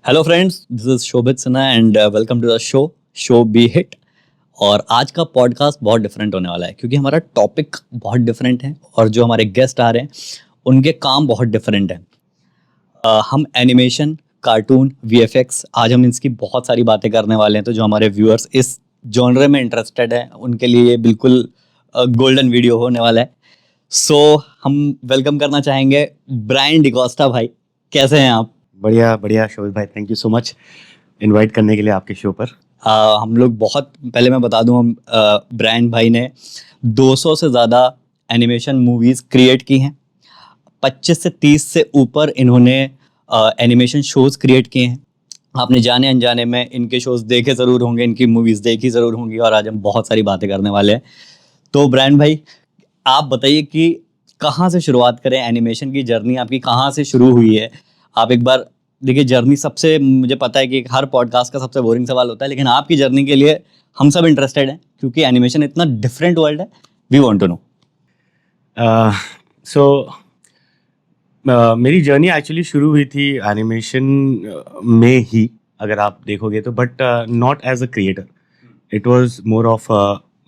Hello friends, this is Shobhit Sinha and welcome to the show be hit. और आज का podcast बहुत डिफरेंट होने वाला है क्योंकि हमारा टॉपिक बहुत डिफरेंट है और जो हमारे गेस्ट आ रहे हैं उनके काम बहुत डिफरेंट हैं। हम एनिमेशन, कार्टून, वीएफएक्स, आज हम इसकी बहुत सारी बातें करने वाले हैं। तो जो हमारे व्यूअर्स इस जॉनरे में इंटरेस्टेड हैं उनके लिए ये बिल्कुल गोल्डन वीडियो होने वाला है। सो हम वेलकम करना चाहेंगे ब्रायन डिकोस्टा भाई। कैसे हैं आप? बढ़िया बढ़िया शोभित भाई, thank you so much invite करने के लिए आपके शो पर। हम लोग बहुत पहले मैं बता दूं, हम ब्रायन भाई ने 200 से ज़्यादा एनिमेशन मूवीज़ क्रिएट की हैं। 25 से 30 से ऊपर इन्होंने एनिमेशन शोज़ क्रिएट किए हैं। आपने जाने अनजाने में इनके शोज़ देखे ज़रूर होंगे, इनकी मूवीज़ देखी ज़रूर होंगी और आज हम बहुत सारी बातें करने वाले हैं। तो ब्रायन भाई, आप बताइए कि कहाँ से शुरुआत करें? एनिमेशन की जर्नी आपकी कहाँ से शुरू हुई है? आप एक बार देखिए, जर्नी सबसे, मुझे पता है कि हर पॉडकास्ट का सबसे बोरिंग सवाल होता है, लेकिन आपकी जर्नी के लिए हम सब इंटरेस्टेड हैं क्योंकि एनिमेशन इतना डिफरेंट वर्ल्ड है। We want to know. So मेरी जर्नी एक्चुअली शुरू हुई थी एनिमेशन में ही, अगर आप देखोगे तो, but not as a creator. It was more of,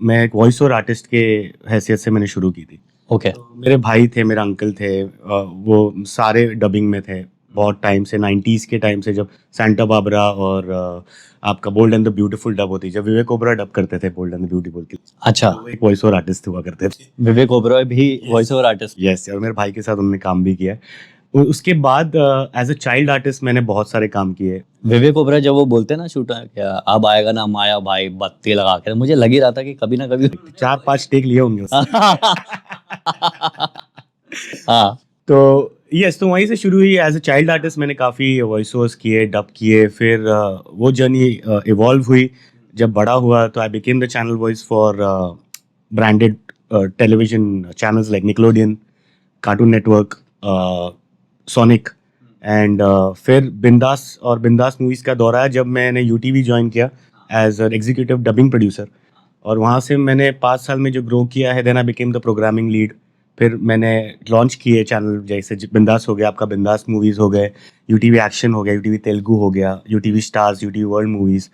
मैं एक वॉइस ओवर आर्टिस्ट के हैसियत से मैंने शुरू की थी। ओके। मेरे भाई थे, मेरे अंकल थे, वो सारे डबिंग में थे बहुत टाइम से, 90s के टाइम से, जब सैंटा बाबरा और आपका bold and the beautiful dub होती, जब विवेक ओबरा डब करते थे बोल्ड एंड द ब्यूटीफुल की। अच्छा, वो एक वॉइस ओवर आर्टिस्ट हुआ करते थे। विवेक ओबरॉय भी वॉइस ओवर आर्टिस्ट? यस, और मेरे भाई के साथ उन्होंने काम भी किया है। उसके बाद एज अ चाइल्ड आर्टिस्ट मैंने बहुत सारे काम किए। विवेक ओबरॉय जब वो बोलते हैं ना, शूटर क्या अब आएगा ना माया भाई बत्ती लगा के, मुझे लग ही रहा था कि कभी ना कभी 4-5 टेक लिए होंगे उससे। हाँ। तो यस, तो वहीं से शुरू हुई। एज अ चाइल्ड आर्टिस्ट मैंने काफ़ी वॉइस ओवर्स किए, डब किए, फिर वो जर्नी इवॉल्व हुई। जब बड़ा हुआ तो आई became the channel voice for branded television channels like Nickelodeon, cartoon network, sonic and फिर बिंदास और बिंदास मूवीज़ का दौरा है जब मैंने यूटीवी ज्वाइन किया as an executive dubbing producer. और वहाँ से मैंने 5 साल में जो ग्रो किया है, then I became the programming lead. फिर मैंने लॉन्च किए चैनल, जैसे बिंदास हो गया, आपका बिंदास मूवीज़ हो गए, यूटीवी एक्शन हो गया, यूटीवी तेलुगु हो गया, UTV stars, UTV world movies.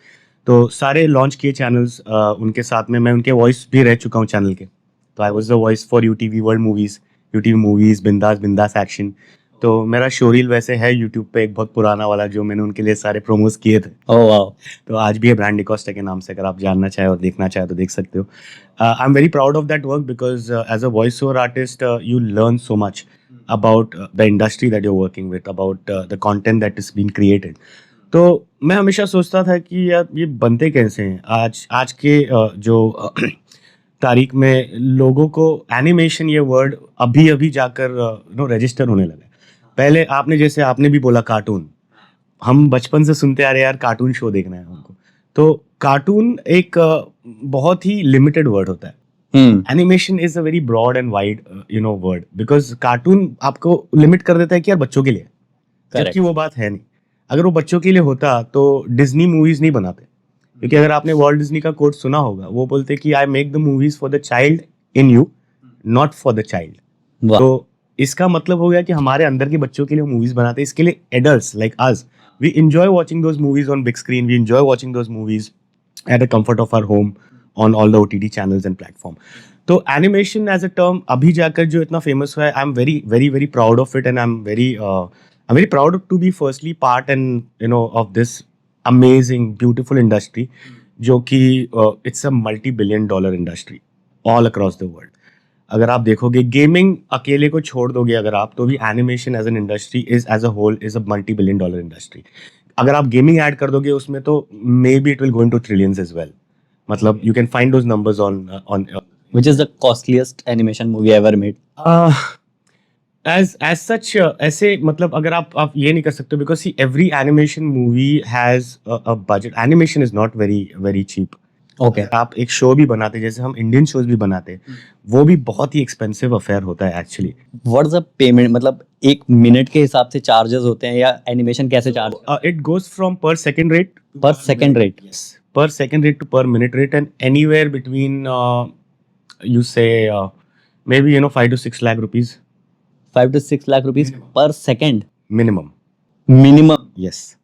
तो सारे लॉन्च किए चैनल्स। उनके साथ में मैं उनके वॉइस भी रह चुका हूँ चैनल के। तो I was the voice for UTV world movies, UTV movies, बिंदास, बिंदास एक्शन। तो मेरा शोरील वैसे है यूट्यूब पे, एक बहुत पुराना वाला, जो मैंने उनके लिए सारे प्रोमोस किए थे। ओह वाओ। तो आज भी है ब्रांड डिकोस्टा के नाम से, अगर आप जानना चाहे और देखना चाहे तो देख सकते हो। I am very proud of that work because as a voice over artist you learn so much about the industry that you working with, about the content that is been created. तो मैं हमेशा सोचता था कि यार ये बनते कैसे हैं। आज के जो तारीख में लोगों को एनिमेशन ये वर्ड अभी अभी जाकर रजिस्टर होने लगा है। पहले आपने, जैसे आपने भी बोला, कार्टून, हम बचपन से सुनते आ रहे हैं यार, कार्टून शो देखना है हमको। तो कार्टून एक बहुत ही लिमिटेड वर्ड होता है। Animation is a very broad and wide word, because cartoon आपको लिमिट कर देता है कि यार बच्चों के लिए, जबकि वो बात है नहीं। अगर वो बच्चों के लिए होता तो डिज्नी मूवीज नहीं बनाते, क्योंकि अगर आपने वॉल्ट डिज्नी का कोट सुना होगा, वो बोलते कि I make the movies for the child in you, not for the child. वाह। तो इसका मतलब हो गया कि हमारे अंदर के बच्चों के लिए मूवीज बनाते हैं। इसके लिए adults like us, we enjoy watching those movies on big screen, we enjoy watching those movies at the comfort of our home on all the OTT channels and platform. तो एनिमेशन एज अ टर्म अभी जाकर जो इतना famous हुआ है, I am very very very proud of it, and I am very proud to be firstly part and of this amazing beautiful industry, जो कि it's a multi billion dollar industry all across the world. अगर आप देखोगे, gaming अकेले को छोड़ दोगे अगर आप, तो भी animation as an industry is as a whole is a multi billion dollar industry. अगर आप गेमिंग ऐड कर दोगे उसमें, तो maybe it will go into trillions as well. मतलब you can find those numbers on Which is the costliest animation movie ever made? As such. ऐसे मतलब अगर आप ये नहीं कर सकते, because see every animation movie has a budget. Animation is not very very cheap. Okay. आप एक शो भी बनाते, जैसे हम इंडियन शोज भी बनाते, वो भी बहुत ही एक्सपेंसिव अफेयर होता है एक्चुअली। What's the payment? मतलब एक मिनट के हिसाब से चार्जेस होते हैं या एनिमेशन कैसे charge? It goes from per second rate, पर second rate? yes, per second rate to per minute rate, and anywhere between you say maybe 5 to 6 lakh rupees 5 to 6 lakh rupees पर second minimum. Minimum? Yes.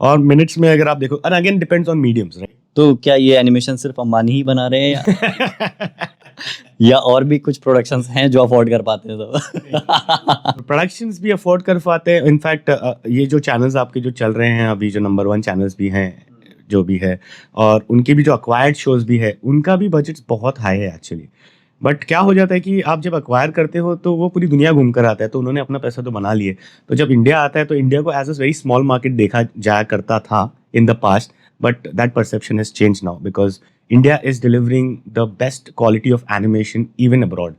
और minutes में अगर आप देखो, and again depends on mediums, right? तो क्या ये animation सिर्फ अंबानी ही बना रहे हैं या और भी कुछ प्रोडक्शंस हैं जो अफोर्ड कर पाते हैं तो प्रोडक्शंस भी अफोर्ड कर पाते हैं। इनफैक्ट ये जो चैनल्स आपके जो चल रहे हैं अभी, जो नंबर 1 चैनल्स भी हैं, जो भी है, और उनके भी जो अक्वायर्ड शोज भी है, उनका भी बजट बहुत हाई है एक्चुअली। बट क्या हो जाता है कि आप जब अक्वायर करते हो तो वो पूरी दुनिया घूम कर आता है, तो उन्होंने अपना पैसा तो बना लिए। तो जब इंडिया आता है तो इंडिया को as a very small market देखा जाया करता था in the past, but that perception has change now because India is delivering the best quality of animation even abroad.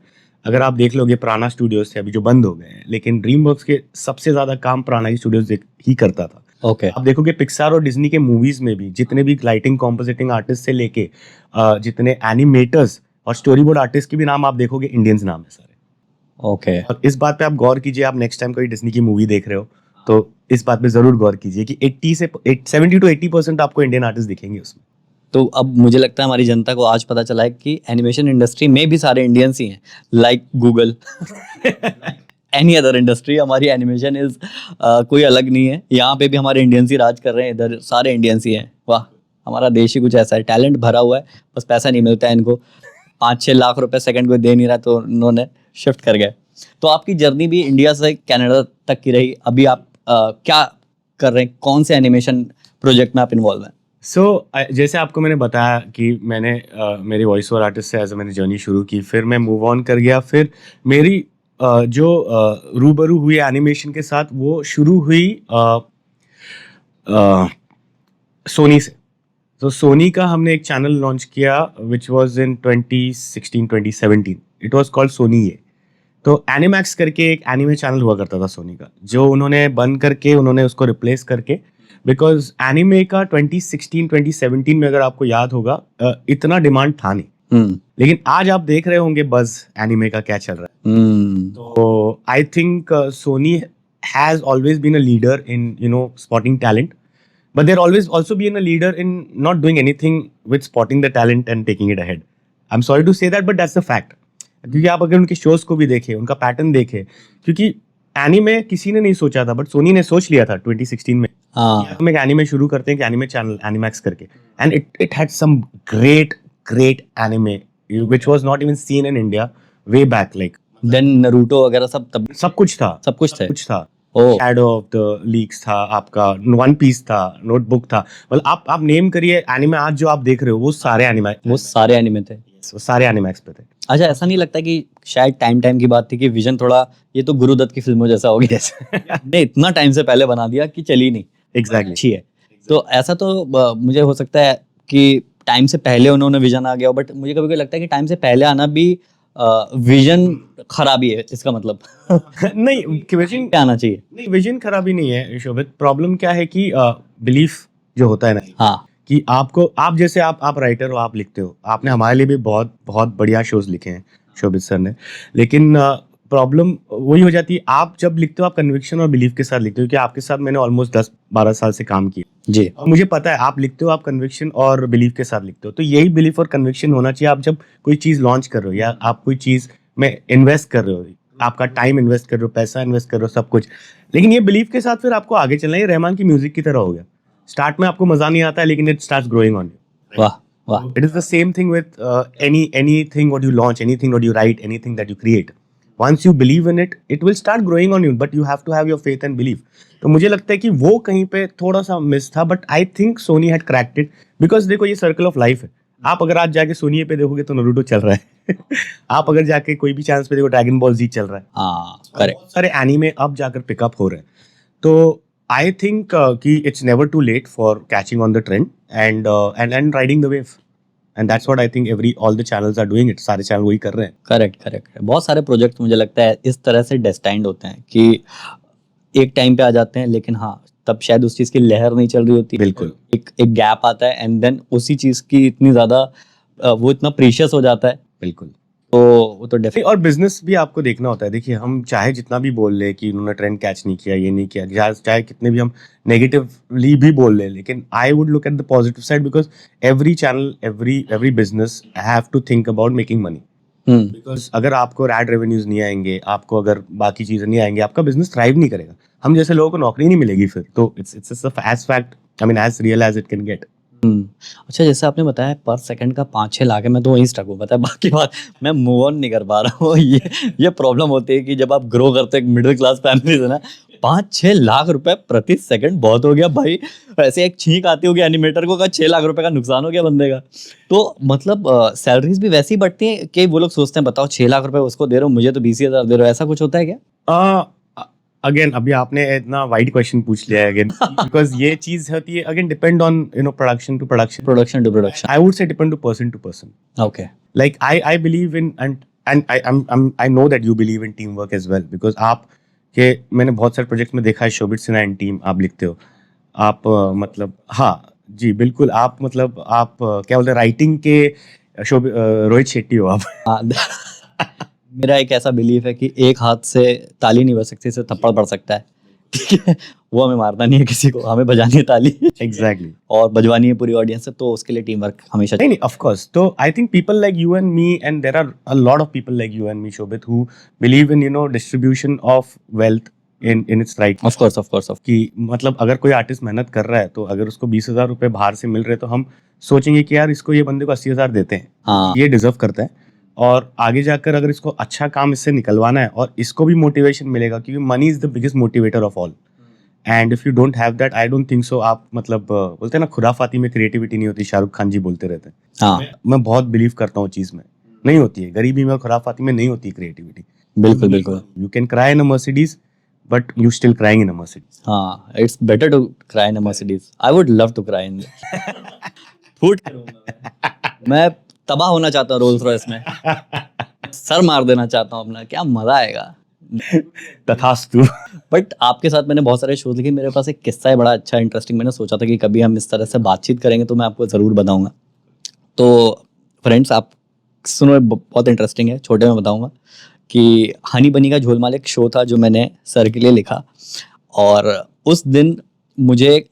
अगर आप देख लोगे, प्राणा स्टूडियोज थे अभी जो बंद हो गए हैं, लेकिन ड्रीम वर्क्स के सबसे ज़्यादा काम प्राणा स्टूडियोज ही करता था। ओके आप देखोगे पिक्सार और डिज्नी के मूवीज में भी जितने भी लाइटिंग कॉम्पोजिटिंग आर्टिस्ट से लेके जितने एनिमेटर्स और स्टोरी बोर्ड आर्टिस्ट के भी नाम आप देखोगे, इंडियंस नाम है सारे। ओके और इस बात पे आप गौर कीजिए, आप नेक्स्ट टाइम कोई डिज्नी की मूवी देख रहे हो तो इस बात पे जरूर गौर कीजिए कि 70 to 80% आपको इंडियन आर्टिस्ट दिखेंगे उसमें। तो अब मुझे लगता है हमारी जनता को आज पता चला है कि एनिमेशन इंडस्ट्री में भी सारे इंडियंस ही हैं, like Google any other industry, हमारी एनिमेशन इज कोई अलग नहीं है। यहाँ पे भी हमारे इंडियंस ही राज कर रहे हैं, इधर सारे इंडियंस ही हैं। वाह, हमारा देश ही कुछ ऐसा है, टैलेंट भरा हुआ है, बस पैसा नहीं मिलता है इनको। 5-6 लाख रुपए सेकंड को दे नहीं रहा तो उन्होंने शिफ्ट कर गए। तो आपकी जर्नी भी इंडिया से कनाडा तक की रही। अभी आप क्या कर रहे हैं, कौन से एनिमेशन प्रोजेक्ट में आप इन्वॉल्व हैं? सो जैसे आपको मैंने बताया कि मैंने मेरी वॉइस ओवर आर्टिस्ट से एज मैंने जर्नी शुरू की, फिर मैं मूव ऑन कर गया। फिर मेरी जो रूबरू हुई एनिमेशन के साथ वो शुरू हुई सोनी से। तो सोनी का हमने एक चैनल लॉन्च किया which was in 2016-2017। It was called Sony ये। तो एनिमैक्स करके एक एनिमे चैनल हुआ करता था सोनी का, जो उन्होंने बंद करके उन्होंने उसको रिप्लेस करके, बिकॉज एनिमे का 2016-2017 में अगर आपको याद होगा इतना डिमांड था नहीं। लेकिन आज आप देख रहे होंगे बज एनिमे का क्या चल रहा है। तो I think Sony has always been a leader in spotting talent, but they're always also being a leader in not doing anything with spotting the talent and taking it ahead. I'm sorry to say that, but that's the fact. क्योंकि आप अगर उनके shows को भी देखें, उनका pattern देखें, क्योंकि एनीमे किसी ने नहीं सोचा था, बट सोनी ने सोच लिया था 2016 में हम एक एनीमे शुरू करते हैं, कि एनीमे चैनल एनिमैक्स करके, and it had some great anime which was not even seen in India way back, like then Naruto वगैरह सब कुछ था। शैडो ऑफ द लीक्स था आपका, वन पीस था, नोटबुक था, मतलब आप नेम करिए एनिमे आज जो आप देख रहे हो वो सारे एनिमे थे, वो सारे एनिमैक्स पे थे। अच्छा, ऐसा नहीं लगता कि शायद टाइम की बात थी कि विजन थोड़ा, ये तो गुरुदत्त की फिल्मों जैसा हो गया ने इतना टाइम से पहले बना दिया कि चली नहीं, एग्जैक्टली अच्छी है। तो ऐसा तो मुझे हो सकता है कि टाइम से पहले उन्होंने विजन आ गया, बट मुझे कभी कभी लगता है कि टाइम से पहले आना भी विजन खराबी है, इसका मतलब नहीं, विजन आना चाहिए। नहीं, विजन खराबी नहीं है शोभित। प्रॉब्लम क्या है कि बिलीफ जो होता है ना, हाँ, कि आप जैसे आप राइटर हो, आप लिखते हो, आपने हमारे लिए भी बहुत बहुत बढ़िया शोज लिखे हैं शोभित सर ने, लेकिन प्रॉब्लम वही हो जाती है, आप जब लिखते हो आप कन्विक्शन और बिलीफ के साथ लिखते हो, कि आपके साथ मैंने ऑलमोस्ट 10-12 साल से काम किया जी, और मुझे पता है आप लिखते हो, आप कन्विक्शन और बिलीफ के साथ लिखते हो। तो यही बिलीफ और कन्विक्शन होना चाहिए आप जब कोई चीज़ लॉन्च कर रहे हो, या आप कोई चीज़ में इन्वेस्ट कर रहे हो, आपका टाइम इन्वेस्ट कर रहे हो, पैसा इन्वेस्ट कर रहे हो, सब कुछ। लेकिन ये बिलीफ के साथ फिर आपको आगे चलना है। रहमान की म्यूजिक की तरह हो गया, स्टार्ट में आपको मजा नहीं आता है, लेकिन it starts growing on you. वाह वाह। It is the same thing with anything what you launch, anything what you write, anything that you create. Once you believe in it, it will start growing on you, but you have to have your faith and belief. तो मुझे लगता है कि वो कहीं पे थोड़ा सा मिस था, but I think Sony had cracked it, because देखो ये सर्कल ऑफ लाइफ है। आप अगर आज जाके सोनी पे देखोगे तो नारुतो चल रहा है आप अगर जाके कोई भी चैनल पे देखो ड्रैगन बॉल जी चल रहा है, हाँ करेक्ट, बहुत सारे एनीमे अब जाकर पिकअप हो रहे हैं। तो आई थिंक कि it's never too late for catching on the trend and riding the wave, and that's what I think all the channels are doing it. सारे चैनल वही कर रहे हैं। करेक्ट। बहुत सारे प्रोजेक्ट मुझे लगता है इस तरह से डेस्टाइंड होते हैं कि एक टाइम पे आ जाते हैं, लेकिन हाँ तब शायद उस चीज की लहर नहीं चल रही होती, बिल्कुल एक गैप आता है, एंड देन उसी चीज की इतनी ज्यादा वो इतना प्रीशियस हो जाता है, बिल्कुल। तो वो तो डेफिनेटली। और बिजनेस भी आपको देखना होता है। देखिए हम चाहे जितना भी बोल ले कि उन्होंने ट्रेंड कैच नहीं किया, ये नहीं किया, चाहे कितने भी हम नेगेटिवली भी बोल ले, लेकिन I would look at the positive side, because every channel, every business have to think about making money. Because अगर आपको एड रेवेन्यूज नहीं आएंगे, आपको अगर बाकी चीजें नहीं आएंगे, आपका बिजनेस थ्राइव नहीं करेगा। हम जैसे लोगों को नौकरी नहीं मिलेगी फिर, तो it's as fact I mean, as real as it can get. अच्छा, जैसे आपने बताया पर सेकंड का 5-6 लाख है, मैं तो वहीं स्टक हूँ, पता है, बाकी बात मैं मूव ऑन नहीं कर पा रहा हूँ। ये प्रॉब्लम होती है कि जब आप ग्रो करते हो एक मिडिल क्लास फैमिली से ना, 5-6 लाख रुपए प्रति सेकंड बहुत हो गया भाई। ऐसे एक छींक आती होगी एनिमेटर को, का 6 लाख रुपए का नुकसान हो गया बंदे का। तो मतलब सैलरीज भी वैसी बढ़ती हैं कि वो लोग सोचते हैं बताओ 6 लाख रुपए उसको दे रहे हो, मुझे तो 20,000 दे रहे हो, ऐसा कुछ होता है क्या? अगेन अभी आपने इतना वाइड क्वेश्चन पूछ लिया है अगेन, बिकॉज ये चीज होती है again depend on production to production, production to production, I would say depend to person. Okay. Like I believe in and I know that you believe in teamwork as well, because आप के मैंने बहुत सारे projects में देखा है, शोभित Sinha and team आप लिखते हो, आप मतलब हाँ जी बिल्कुल, आप मतलब आप क्या बोलते हैं राइटिंग के रोहित शेट्टी हो आप। हाँ, मेरा एक ऐसा बिलीफ है कि एक हाथ से ताली नहीं बज सकती, सिर्फ थप्पड़ पड़ सकता है, ठीक है। वो हमें मारना नहीं है किसी को, हमें बजानी है ताली। एग्जैक्टली। और बजवानी है पूरी ऑडियंस से, तो उसके लिए टीम वर्क हमेशा नहीं ऑफ कोर्स, तो I think people like you and me and there are a lot of people like you and me Shobhit who believe in distribution of wealth in it's right. Of course कि मतलब अगर कोई artist मेहनत कर रहा है तो अगर उसको 20,000 रुपए बाहर से मिल रहे हैं तो हम सोचेंगे कि यार इसको ये बंदे को 80,000 देते हैं, हाँ। ये डिजर्व करता है, और आगे जाकर अगर इसको अच्छा काम इससे निकलवाना है और इसको भी मोटिवेशन मिलेगा, क्योंकि money is the biggest motivator of all, and if you don't have that I don't think सो। आप मतलब बोलते हैं ना खुराफाती में क्रिएटिविटी नहीं होती, शाहरुख खान जी बोलते रहते हैं, हाँ मैं बहुत बिलीव करता हूँ चीज में, नहीं होती है, गरीबी में और खुराफाती में नहीं होती क्रिएटिविटी। बिल्कुल बिल्कुल। You can cry in a Mercedes but you still crying in a Mercedes. हाँ, it's better to cry in a Mercedes, I would love to cry in food. मैं तबाह होना चाहता हूँ रोल्स रॉयस में, सर मार देना चाहता हूँ अपना, क्या मजा आएगा। तथास्तु। बट आपके साथ मैंने बहुत सारे शोज लिखे, मेरे पास एक किस्सा है बड़ा अच्छा इंटरेस्टिंग, मैंने सोचा था कि कभी हम इस तरह से बातचीत करेंगे तो मैं आपको ज़रूर बताऊंगा। तो फ्रेंड्स आप सुनो, बहुत इंटरेस्टिंग है, छोटे में बताऊंगा कि हनी बनी का झोलमाल एक शो था जो मैंने सर के लिए लिखा, और उस दिन मुझे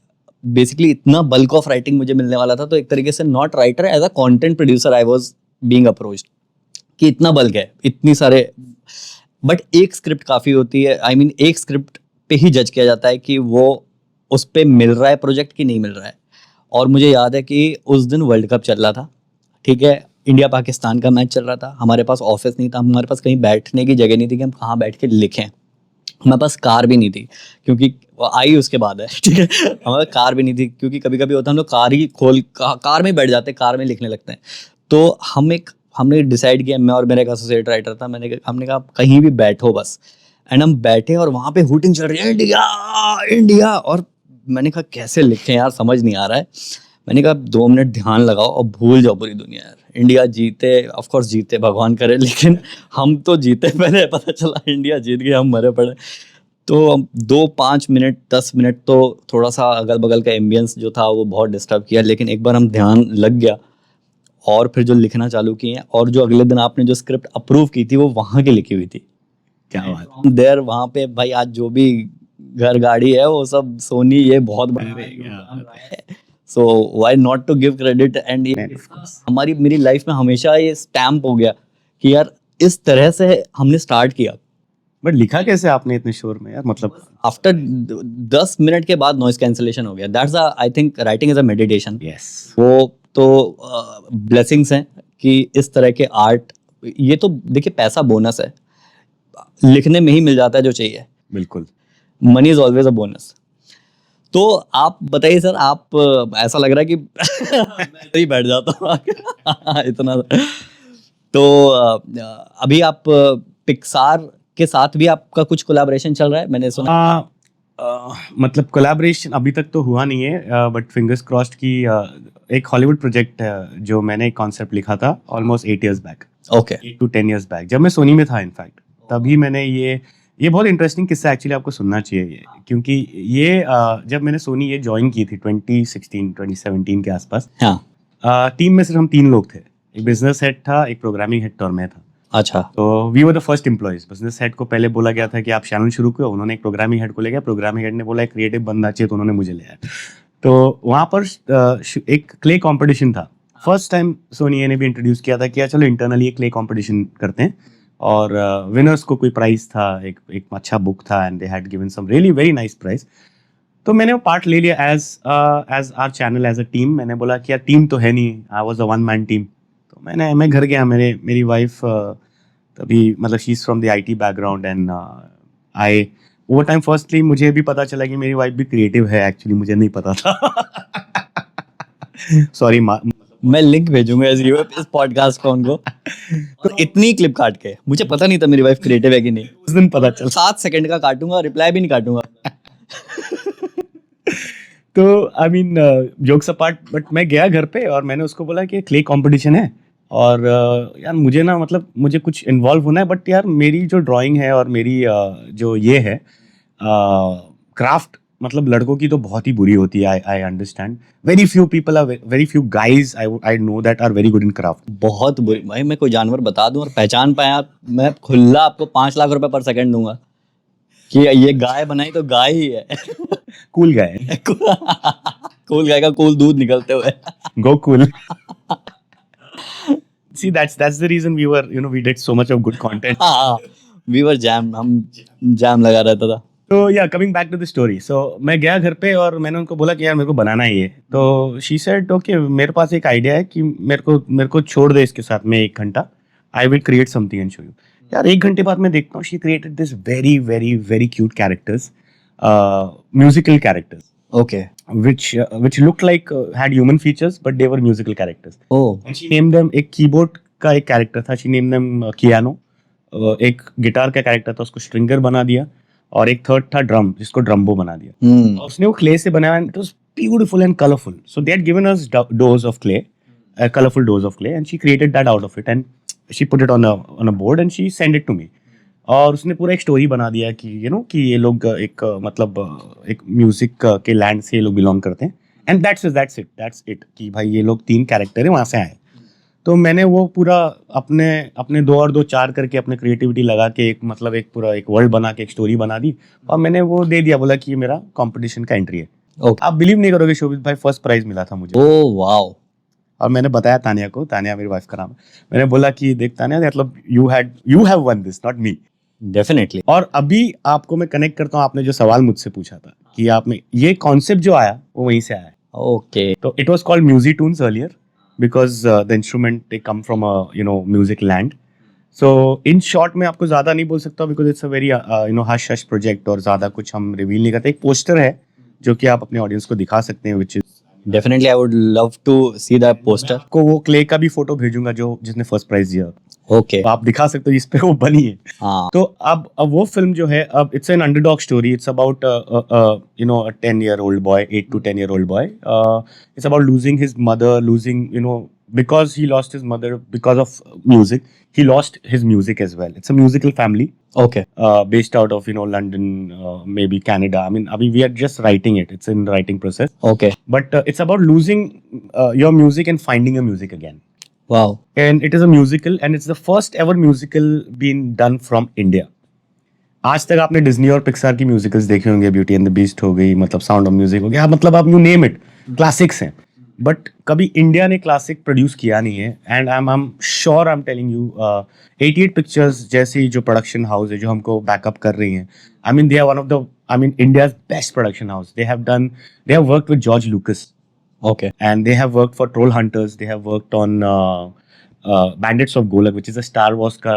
बेसिकली इतना बल्क ऑफ राइटिंग मुझे मिलने वाला था, तो एक तरीके से not writer, as a content producer I was being approached कि इतना बल्क है, इतनी सारे, बट एक स्क्रिप्ट काफ़ी होती है, आई मीन एक स्क्रिप्ट पे ही जज किया जाता है कि वो उस पे मिल रहा है प्रोजेक्ट कि नहीं मिल रहा है। और मुझे याद है कि उस दिन वर्ल्ड कप चल रहा था, ठीक है, इंडिया पाकिस्तान का मैच चल रहा था, हमारे पास ऑफिस नहीं था, हमारे पास कहीं बैठने की जगह नहीं थी कि हम कहाँ बैठ के लिखें, हमारे पास कार भी नहीं थी क्योंकि वो आई उसके बाद है, ठीक है, हमारे पास कार भी नहीं थी क्योंकि कभी कभी होता है हम लोग कार ही कार में बैठ जाते हैं, कार में लिखने लगते हैं। तो हमने डिसाइड किया, मैं और मेरा एक एसोसिएट राइटर था, हमने कहा कहीं भी बैठो बस, एंड हम बैठे और वहाँ पे हुटिंग चल रही है, इंडिया इंडिया, और मैंने कहा कैसे लिखें यार, समझ नहीं आ रहा है। मैंने कहा 2 मिनट ध्यान लगाओ और भूल जाओ पूरी दुनिया, यार इंडिया जीते, ऑफ कोर्स जीते, भगवान करे, लेकिन हम तो जीते, पहले पता चला इंडिया जीत गई, हम मरे पड़े। तो 2-5 मिनट 10 मिनट तो थोड़ा सा अगल बगल का एम्बियंस जो था वो बहुत डिस्टर्ब किया, लेकिन एक बार हम ध्यान लग गया और फिर जो लिखना चालू किए, और जो अगले दिन आपने जो स्क्रिप्ट अप्रूव की थी वो वहाँ की लिखी हुई थी। क्या बात देर वहाँ पे भाई, आज जो भी घर गाड़ी है वो सब सोनी, ये बहुत बड़ा, so why not to give credit, and हमारी मेरी लाइफ में हमेशा ये स्टैम्प हो गया कि यार इस तरह से हमने स्टार्ट किया। बट लिखा कैसे आपने इतने शोर में यार, मतलब आफ्टर 10 मिनट के बाद नॉइज कैंसिलेशन हो गया, that's I think writing is a meditation. Yes, वो तो ब्लेसिंग्स हैं कि इस तरह के आर्ट, ये तो देखिए पैसा बोनस है, लिखने में ही मिल जाता है जो चाहिए, बिल्कुल। Money is always a bonus. तो आप बताइए सर, आप ऐसा लग रहा है कि मैं तो ही बैठ जाता हूँ इतना। तो अभी आप पिक्सार के साथ भी आपका कुछ कोलैबोरेशन चल रहा है, मैंने सुना। मतलब कोलैबोरेशन अभी तक तो हुआ नहीं है, बट फिंगर्स क्रॉस्ड की एक हॉलीवुड प्रोजेक्ट है जो मैंने एक कॉन्सेप्ट लिखा था almost 8 years back, okay 8 to 10 years back, जब मैं सोनी में था इनफैक्ट, तभी मैंने ये बहुत इंटरेस्टिंग किस्सा एक्चुअली आपको सुनना चाहिए ये, क्योंकि ये जब मैंने सोनी ये ज्वाइन की थी 2016-2017 के आसपास, हाँ टीम में सिर्फ हम 3 लोग थे, एक बिजनेस हेड था, एक प्रोग्रामिंग हेड और मैं था। अच्छा, तो we were the first employees. Business head को पहले बोला गया था कि आप चैनल शुरू करो, उन्होंने एक प्रोग्रामिंग हेड को ले गया, प्रोग्रामिंग हेड ने बोला एक क्रिएटिव बंदा चाहिए, तो उन्होंने मुझे ले आया। तो वहाँ पर एक क्ले कंपटीशन था, फर्स्ट टाइम सोनी ने भी इंट्रोड्यूस किया था कि यार चलो इंटरनली एक क्ले कंपटीशन करते हैं, और विनर्स को कोई प्राइस था, एक अच्छा बुक था, and they had given some really very nice price. तो मैंने वो पार्ट ले लिया as our channel, as a team. मैंने बोला कि यार टीम तो है नहीं, I was a one man team. तो मैं घर गया, मेरी वाइफ तभी मतलब she is from the IT background and I over time firstly मुझे भी पता चला कि मेरी वाइफ भी क्रिएटिव है, एक्चुअली मुझे नहीं पता था। सॉरी मैं लिंक भेजूंगा इस पॉडकास्ट को उनको। तो इतनी क्लिप काट के मुझे पता नहीं था मेरी वाइफ क्रिएटिव है कि नहीं। उस दिन पता चला। 7 सेकंड का काटूंगा, रिप्लाई भी नहीं काटूंगा। तो I mean jokes apart, but मैं गया घर पे और मैंने उसको बोला कि क्ले कंपटीशन है और यार मुझे ना मतलब मुझे कुछ इन्वॉल्व होना है, बट यार मेरी जो ड्राइंग है और मेरी जो ये है क्राफ्ट, मतलब लड़कों की तो बहुत ही बुरी होती है। I understand very few people are, very few guys I know that are very good in craft. बहुत बुरी भाई, मैं कोई जानवर बता दूं और पहचान पाए आप, मैं खुला आपको 5 लाख रुपए पर सेकंड दूंगा कि ये गाय बनाई तो गाय ही है। कूल गाय, कूल गाय का कूल दूध निकलते हुए। गो cool. See, that's the reason we did so much of good content. We were jam, हम जैम लगा रहता था। तो या coming back to the story, so मैं गया घर पे और मैंने उनको बोला कि यार मेरे को बनाना ही है। तो शी सेड ओके, मेरे पास एक आइडिया है कि मेरे को छोड़ दे इसके साथ में 1 घंटा, I will create something and show you. यार 1 घंटे बाद मैं देखता हूँ she created this very very very cute characters, musical characters, okay, which looked like had human features but they were musical characters. Oh, And she named them, एक keyboard का एक character था, she named them Keanu. एक guitar का character था, उसको stringer बना दिया, और एक थर्ड था ड्रम, जिसको ड्रम्बो बना दिया। और उसने वो क्ले से बनाया, and it was beautiful and colorful. So they had given us dose of clay, a colorful dose of clay, and she created that out of it and she put it on a board and she sent it to me. और उसने पूरा एक story बना दिया कि कि ये लोग एक मतलब एक म्यूजिक के लैंड से ये लोग बिलोंग करते हैं, एंड दैट्स इट कि भाई ये लोग 3 कैरेक्टर है वहाँ से आए। तो मैंने वो पूरा अपने 2 और 2 4 करके अपने क्रिएटिविटी लगा के एक मतलब एक पूरा एक वर्ल्ड बना के एक स्टोरी बना दी और मैंने वो दे दिया, बोला कि ये मेरा कंपटीशन का एंट्री है। ओके, आप बिलीव नहीं करोगे शोभित भाई, फर्स्ट प्राइज मिला था मुझे। Oh wow. और मैंने बताया तानिया को, तानिया मेरी वाइफ का नाम है, मैंने बोला कि देख तानिया, मतलब you have one this, not me. Definitely. और अभी आपको मैं कनेक्ट करता हूँ, आपने जो सवाल मुझसे पूछा था कि आप में ये कॉन्सेप्ट जो आया वो वहीं से आया है। ओके, तो it was called music Toons earlier because the instrument they come from music land. So in short मैं आपको ज्यादा नहीं बोल सकता because it's a very hush hush project और ज्यादा कुछ हम रिवील नहीं करते। एक पोस्टर है जो कि आप अपने ऑडियंस को दिखा सकते हैं, which is definitely I would love to see the poster. को वो क्ले का भी फोटो भेजूंगा जो जिसने फर्स्ट प्राइज दिया, ओके, तो आप दिखा सकते हो जिस पे वो बनी है। हाँ, तो अब वो फिल्म जो है, अब it's an underdog story, it's about a 10-year-old boy, 8 to 10-year-old boy, it's about losing his mother, because he lost his mother because of music, he lost his music as well. It's a musical family okay, based out of London, maybe Canada. I mean we are just writing it, it's in writing process, okay, but it's about losing your music and finding your music again. Wow, And it is a musical and it's the first ever musical being done from India. आज तक आपने Disney और Pixar की musicals देखे होंगे, beauty and the beast हो गई, मतलब साउंड ऑफ म्यूजिक हो गया, मतलब आप यू नेम इट, क्लासिक्स हैं, बट कभी इंडिया ने क्लासिक प्रोड्यूस किया नहीं है। And I am sure, I am telling you, 88 pictures जैसी जो प्रोडक्शन हाउस है जो हमको बैकअप कर रही हैं, I mean they are one of the, I mean India's best production house. They have worked with George Lucas, okay, and they have worked for Troll Hunters. They have worked on Bandits of Golak, which is a Star Wars का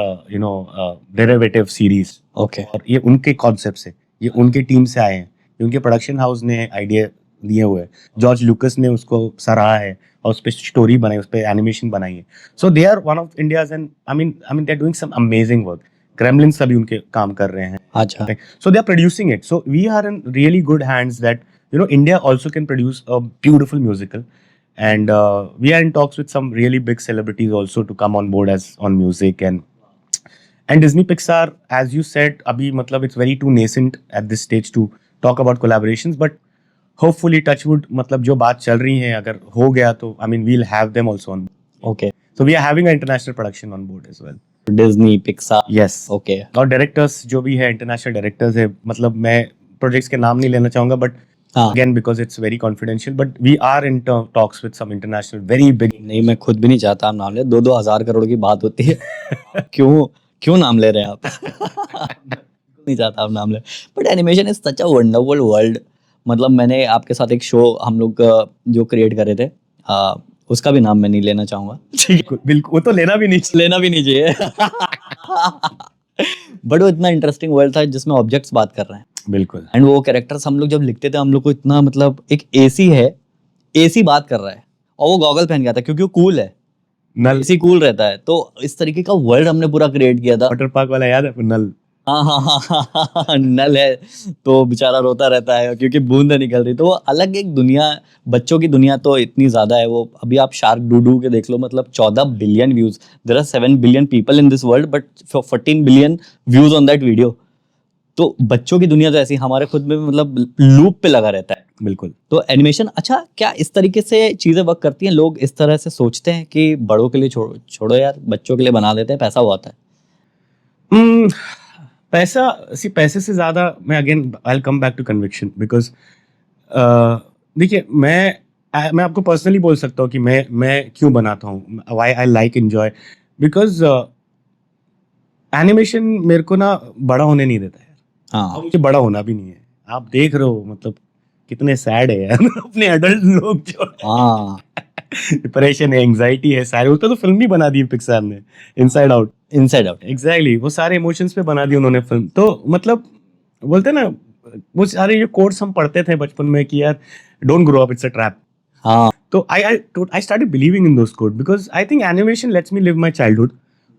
derivative series. Okay, और ये उनके concept से, ये उनके team से आए हैं, ये उनके प्रोडक्शन हाउस ने आइडिया दिए हुए हैं, जॉर्ज लुकस ने उसको सराहा है और उस पर स्टोरी बनाई, उस पर एनिमेशन बनाई है। So they are one of India's and I mean they are doing some amazing work. Gremlin सभी उनके काम कर रहे हैं। अच्छा, So they are producing it. So we are in really good hands that India also can produce a beautiful musical, and we are in talks with some really big celebrities also to come on board as on music and Disney Pixar, as you said, abhi matlab it's very too nascent at this stage to talk about collaborations, but hopefully touchwood matlab jo baat chal rahi hai agar ho gaya to I mean we'll have them also on. Okay, So we are having an international production on board as well. Disney, Pixar, Yes. Okay, और directors जो भी है international directors है, मतलब मैं projects के नाम नहीं लेना चाहूंगा, बट हाँ, again because it's very confidential, but we are in talks with some international very big. नहीं मैं खुद भी नहीं चाहता आप नाम ले, 2-2 हजार करोड़ की बात होती है। क्यों नाम ले रहे हैं आप? नहीं चाहता आप नाम ले, but animation is such a wonderful world. मतलब मैंने आपके साथ एक शो हम लोग जो क्रिएट कर रहे थे, उसका भी नाम मैं नहीं लेना चाहूंगा, बिल्कुल बिल्कुल, वो तो लेना भी नहीं चाहिए। लेना भी नहीं चाहिए। बट वो इतना इंटरेस्टिंग वर्ल्ड था जिसमें ऑब्जेक्ट्स बात कर रहे हैं, बिल्कुल एंड वो कैरेक्टर्स हम लोग जब लिखते थे हम लोग को इतना, मतलब एक एसी है, एसी बात कर रहा है और वो गॉगल पहन गया था क्योंकि वो कूल है, नल, एसी कूल रहता है, तो इस तरीके का वर्ल्ड हमने पूरा क्रिएट किया था। वाटर पार्क वाला याद है आपको? नल, हाँ हाँ हाँ हाँ हाँ, हाँ, नल है तो बेचारा रोता रहता है क्योंकि बूंद निकल रही, तो वो अलग एक दुनिया, बच्चों की दुनिया तो इतनी ज्यादा है वो। अभी आप शार्क डूडू के देख लो, मतलब 14 billion views, there are 7 billion people in this world but 14 billion views on that video. तो बच्चों की दुनिया तो ऐसी हमारे खुद में मतलब लूप पे लगा रहता है। बिल्कुल। तो एनिमेशन, अच्छा क्या इस तरीके से चीजें वर्क करती हैं? लोग इस तरह से सोचते हैं कि बड़ों के लिए छोड़ो यार, बच्चों के लिए बना देते हैं, पैसा बहुत है। Hmm, पैसा, पैसे से ज्यादा, मैं अगेन I will come back to conviction, because देखिए, मैं आपको पर्सनली बोल सकता हूँ कि मैं क्यों बनाता हूँ, why I like enjoy, because animation मेरे को ना बड़ा होने नहीं देता है, और हाँ मुझे बड़ा होना भी नहीं है। आप देख रहे हो मतलब कितने सैड है यार अपने एडल्ट लोग जो हाँ, डिप्रेशन है, एंग्जाइटी है, सारे उल्टा तो फिल्म भी बना दी पिक्सार ने, inside out. Inside out. Exactly, वो सारे इमोशंस पे बना दी उन्होंने फिल्म। तो मतलब बोलते हैं ना, वो सारे ये कोट्स हम पढ़ते थे बचपन में कि यार don't grow up, it's a trap. हाँ, तो I started believing in those quote because I think animation lets me live my childhood,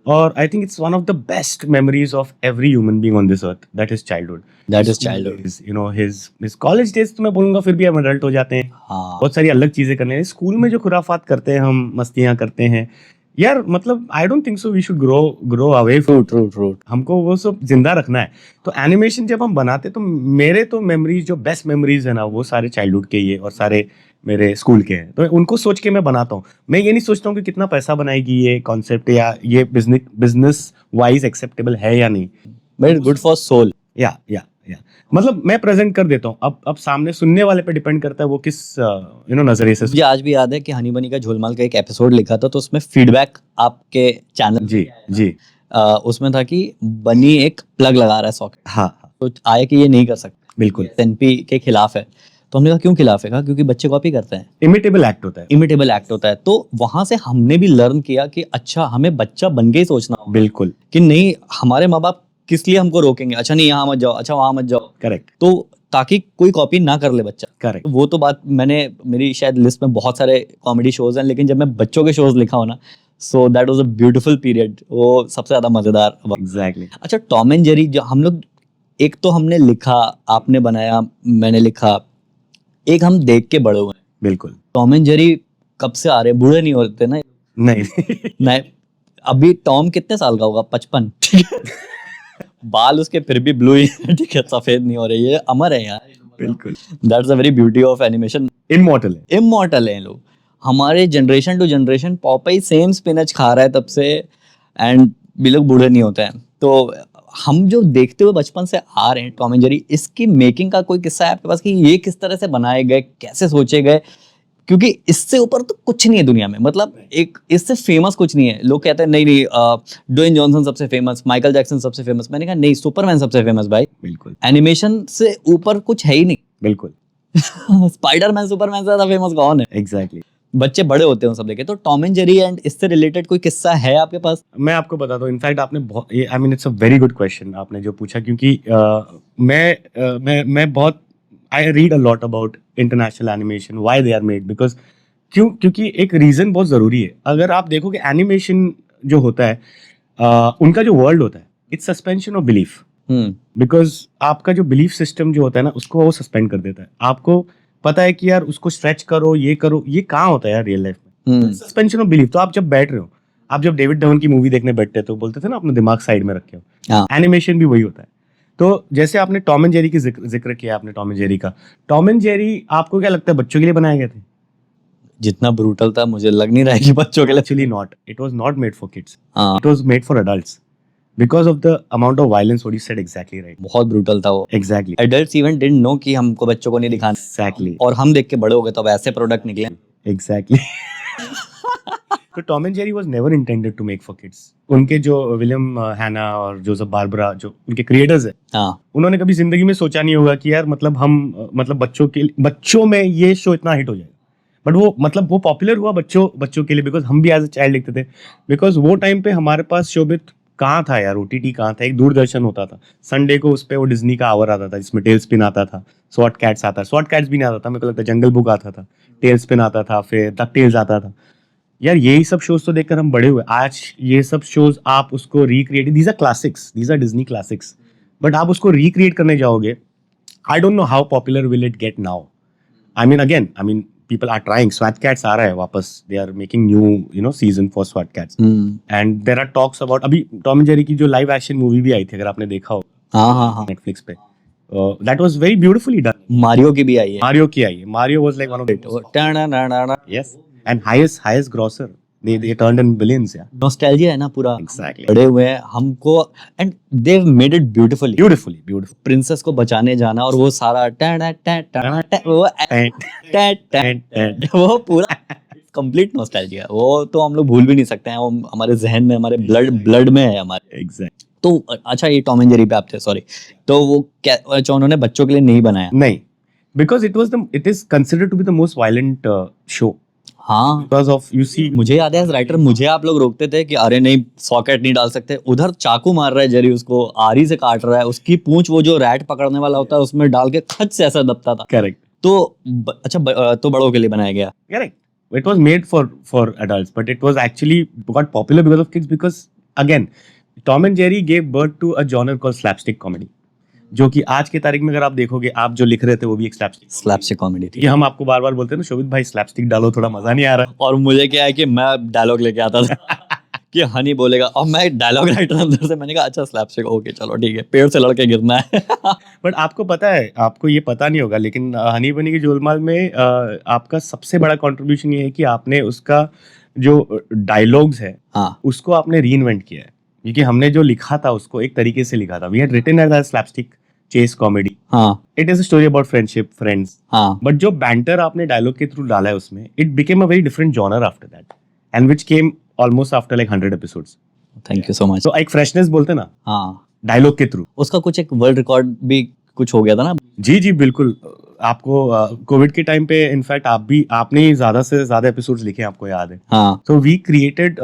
और I think it's one of the best memories of every human being on this earth, that is childhood. That is childhood. You know his college days तो मैं बोलूंगा फिर भी हम adult हो जाते हैं, हाँ, बहुत सारी अलग चीजें करने हैं। स्कूल में जो खुराफात करते हैं हम, मस्तियां करते हैं यार, मतलब I don't think so we should grow away from, true true true. हमको वो सब जिंदा रखना है। तो एनिमेशन जब हम बनाते तो मेरे तो मेमोरीज, जो बेस्ट मेमोरीज है ना, वो सारे चाइल्डहुड के ये और सारे मेरे स्कूल के हैं। तो उनको सोच के मैं बनाता हूँ। मैं ये नहीं सोचता हूँ कि कितना पैसा बनाएगी ये कॉन्सेप्ट, या ये बिजनेस वाइज एक्सेप्टेबल है या नहीं। But it's good for soul. या मतलब मैं प्रेजेंट कर देता हूँ। अब सामने सुनने वाले पे डिपेंड करता है वो किस नजरिए से। मुझे आज भी याद है कि हनी बनी का झोलमाल का एक एपिसोड लिखा था, तो उसमें फीडबैक आपके चैनल जी जी, उसमें था कि बनी एक प्लग लगा रहा है सॉकेट, हाँ हाँ, तो आया कि ये नहीं कर सकते, बिल्कुल। एसएनपी के खिलाफ है। तो हमने कहा क्यों खिलाफ है? कहा क्योंकि बच्चे कॉपी करते हैं, इमिटेबल एक्ट होता है। इमिटेबल एक्ट होता है। तो वहां से हमने भी लर्न किया कि अच्छा हमें बच्चा बन के ही सोचना होगा बिल्कुल कि नहीं, हमारे माँ बाप किस लिए हमको रोकेंगे, अच्छा नहीं यहाँ मत जाओ, अच्छा वहां मत जाओ, करेक्ट तो ताकि कोई कॉपी ना कर ले बच्चा। करेक्ट, तो वो तो बात मैंने, मेरी शायद लिस्ट में बहुत सारे कॉमेडी शोज हैं, लेकिन जब मैं बच्चों के शोज लिखा हो ना, so that was a beautiful period, वो सबसे ज्यादा मजेदार वक्त। एग्जैक्टली। अच्छा, टॉम एंड जेरी जो हम लोग, एक तो हमने लिखा, आपने बनाया, मैंने लिखा, एक हम देख के बड़े हुए। बिल्कुल, टॉम एंड जेरी कब से आ रहे हैं, बूढ़े नहीं होते ना। नहीं नहीं, अभी टॉम कितने साल का होगा? 55। बाल उसके फिर भी ब्लू ही हैं, ठीक है, सफेद नहीं हो रही है, अमर है यार। बिल्कुल, that's a very beauty of animation. Immortal है। इमॉर्टल हैं लोग, हमारे generation to generation Popeye same spinach खा रहा है तब से, एंड भी लोग बूढ़े नहीं होते हैं। तो हम जो देखते हुए बचपन से आ रहे हैं टॉम एंड जेरी, इसकी मेकिंग का कोई किस्सा है आपके पास कि ये किस तरह से बनाए गए, कैसे सोचे गए? क्योंकि इससे ऊपर तो कुछ नहीं है दुनिया में, मतलब एक इससे फेमस कुछ नहीं है। लोग कहते हैं नहीं नहीं, ड्वेन जॉनसन सबसे फेमस, माइकल जैक्सन सबसे फेमस। मैंने कहा नहीं, सुपरमैन सबसे फेमस भाई, बिल्कुल एनिमेशन से ऊपर कुछ है ही नहीं। बिल्कुल, स्पाइडरमैन सुपरमैन से ज्यादा फेमस कौन है? एग्जैक्टली। बच्चे बड़े होते हैं सब देखे। तो टॉम एंड जेरी एंड इससे रिलेटेड कोई किस्सा है आपके पास? मैं आपको बताता हूँ, इनफैक्ट आपने बहुत, I mean it's a very good question आपने जो पूछा, क्योंकि मैं बहुत, I read a lot about international animation, why they are made, because क्योंकि एक रीजन बहुत जरूरी है। अगर आप देखो कि एनिमेशन जो होता है, उनका जो वर्ल्ड होता है, it's suspension of belief. Because आपका जो बिलीफ सिस्टम जो होता है ना, उसको वो सस्पेंड कर देता है। आपको पता है कि यार उसको स्ट्रेच करो, ये करो, ये कहाँ होता है यार रियल लाइफ में, सस्पेंशन ऑफ बिलीफ। तो आप जब बैठ रहे हो, आप जब डेविड धवन की मूवी देखने बैठते हैं तो बोलते थे ना अपना दिमाग साइड में रखे हो, हाँ। एनिमेशन भी वही होता है। तो जैसे आपने टॉम एंड जेरी की जिक्र किया, आपने टॉम एंड जेरी का, टॉम एंड जेरी आपको क्या लगता है बच्चों के लिए बनाए गए थे? जितना ब्रूटल था मुझे लग नहीं रहा है कि बच्चों के लिए। Actually not. It was not made for kids. हाँ, It was made for adults. Because of the amount of violence, what you said exactly right. बहुत ब्रूटल था वो। Exactly. Adults even didn't know कि हमको बच्चों को नहीं दिखाना, Exactly. और हम देख के बड़े हो गए तो अब ऐसे प्रोडक्ट निकले। Exactly. तो Tom and Jerry was never intended to make for kids. उनके जो विलियम हैना और जोसेफ बार्बरा जो उनके क्रिएटर्स है, हाँ उन्होंने कभी जिंदगी में सोचा नहीं होगा कि यार मतलब हम मतलब बच्चों में ये शो इतना हिट हो जाएगा. बट वो मतलब वो पॉपुलर हुआ बच्चों के लिए, बिकॉज हम भी एज अ चाइल्ड देखते थे. बिकॉज वो टाइम पे हमारे पास शोबित कहाँ था यार, ओटीटी कहाँ था. एक दूरदर्शन होता था संडे को, उस पे वो डिज्नी का आवर आता था जिसमें टेल स्पिन आता था, स्वॉट कैट्स आता, स्वॉट कैट्स भी नहीं आता था मेरे को लगता है, जंगल बुक आता था, टेल स्पिन आता था, फिर डक टेल्स आता था. यार यही सब शोज तो देखकर हम बड़े हुए. आज ये सब शोज आप उसको recreate, these are classics, these are Disney classics, but आप उसको रिक्रिएट करने जाओगे, I don't know how popular will it get now. I mean, people are trying. SWAT Cats आ रहा है वापस. They are making new, season for SWAT Cats. And there are talks about अभी Tom and Jerry की जो live action movie भी आई थी, अगर आपने देखा हो हाँ नेटफ्लिक्स पे, that was very beautifully done. Mario की भी आई है. मारियो की आई है. Mario was like one of the yes, and highest grosser. They turned in billions. Yeah, nostalgia है ना पूरा. exactly. बड़े हुए हैं हमको, and they made it beautifully. Beautiful. Princess को बचाने जाना और वो सारा वो पूरा कंप्लीट नॉस्टैल्जिया. वो तो हम लोग भूल भी नहीं सकते हैं. वो हमारे जहन में, हमारे ब्लड में है हमारे. Exactly. तो अच्छा, ये टॉम एंड जेरी पे आप थे, सॉरी. तो वो क्या, अच्छा उन्होंने बच्चों के लिए नहीं बनाया. नहीं, because it is considered to be the most violent show. हाँ, Because of, you see, मुझे याद है राइटर, मुझे आप लोग रोकते थे कि अरे नहीं सॉकेट नहीं डाल सकते. उधर चाकू मार रहा है जेरी, उसको आरी से काट रहा है, उसकी पूंछ वो जो रैट पकड़ने वाला होता है उसमें डाल के खच से ऐसा दबता था. correct. तो अच्छा तो बड़ों के लिए बनाया गया. Correct. It was made for adults, but it was actually got popular because of kids. Because again, Tom and Jerry gave birth to a genre called slapstick comedy, जो कि आज के तारीख में अगर आप देखोगे, आप जो लिख रहे थे वो भी एक स्लैपस्टिक कॉमेडी थी. ये हम आपको बार बार बोलते हैं ना, शोभित भाई स्लैपस्टिक डालो, थोड़ा मजा नहीं आ रहा. और मुझे क्या है कि मैं डायलॉग लेके आता था कि हनी बोलेगा, और मैं डायलॉग राइटर अंदर से, मैंने कहा अच्छा स्लैपस्टिक, ओके चलो ठीक है, पेड़ से लड़के गिरना है. बट आपको पता है, आपको ये पता नहीं होगा, लेकिन हनी बनी की गोलमाल में आपका सबसे बड़ा कंट्रीब्यूशन ये है कि आपने उसका जो डायलॉग्स है, हाँ, उसको आपने रीइन्वेंट किया है. क्योंकि हमने जो लिखा था उसको एक तरीके से लिखा था. We had written as a slapstick chase comedy. हाँ, it is a story about friendship, friends. हाँ, बट जो बैंटर आपने डायलॉग के थ्रू डाला है उसमें, it became a very different genre after that, and which came almost after like 100 episodes. Thank you so much. तो एक फ्रेशनेस बोलते ना हाँ, डायलॉग के थ्रू. उसका कुछ एक वर्ल्ड रिकॉर्ड भी कुछ हो गया था ना. जी बिल्कुल. आपको कोविड के टाइम पे इनफैक्ट आपने ही ज्यादा से ज्यादा एपिसोड्स लिखे हैं, आपको याद है. हाँ, so we created,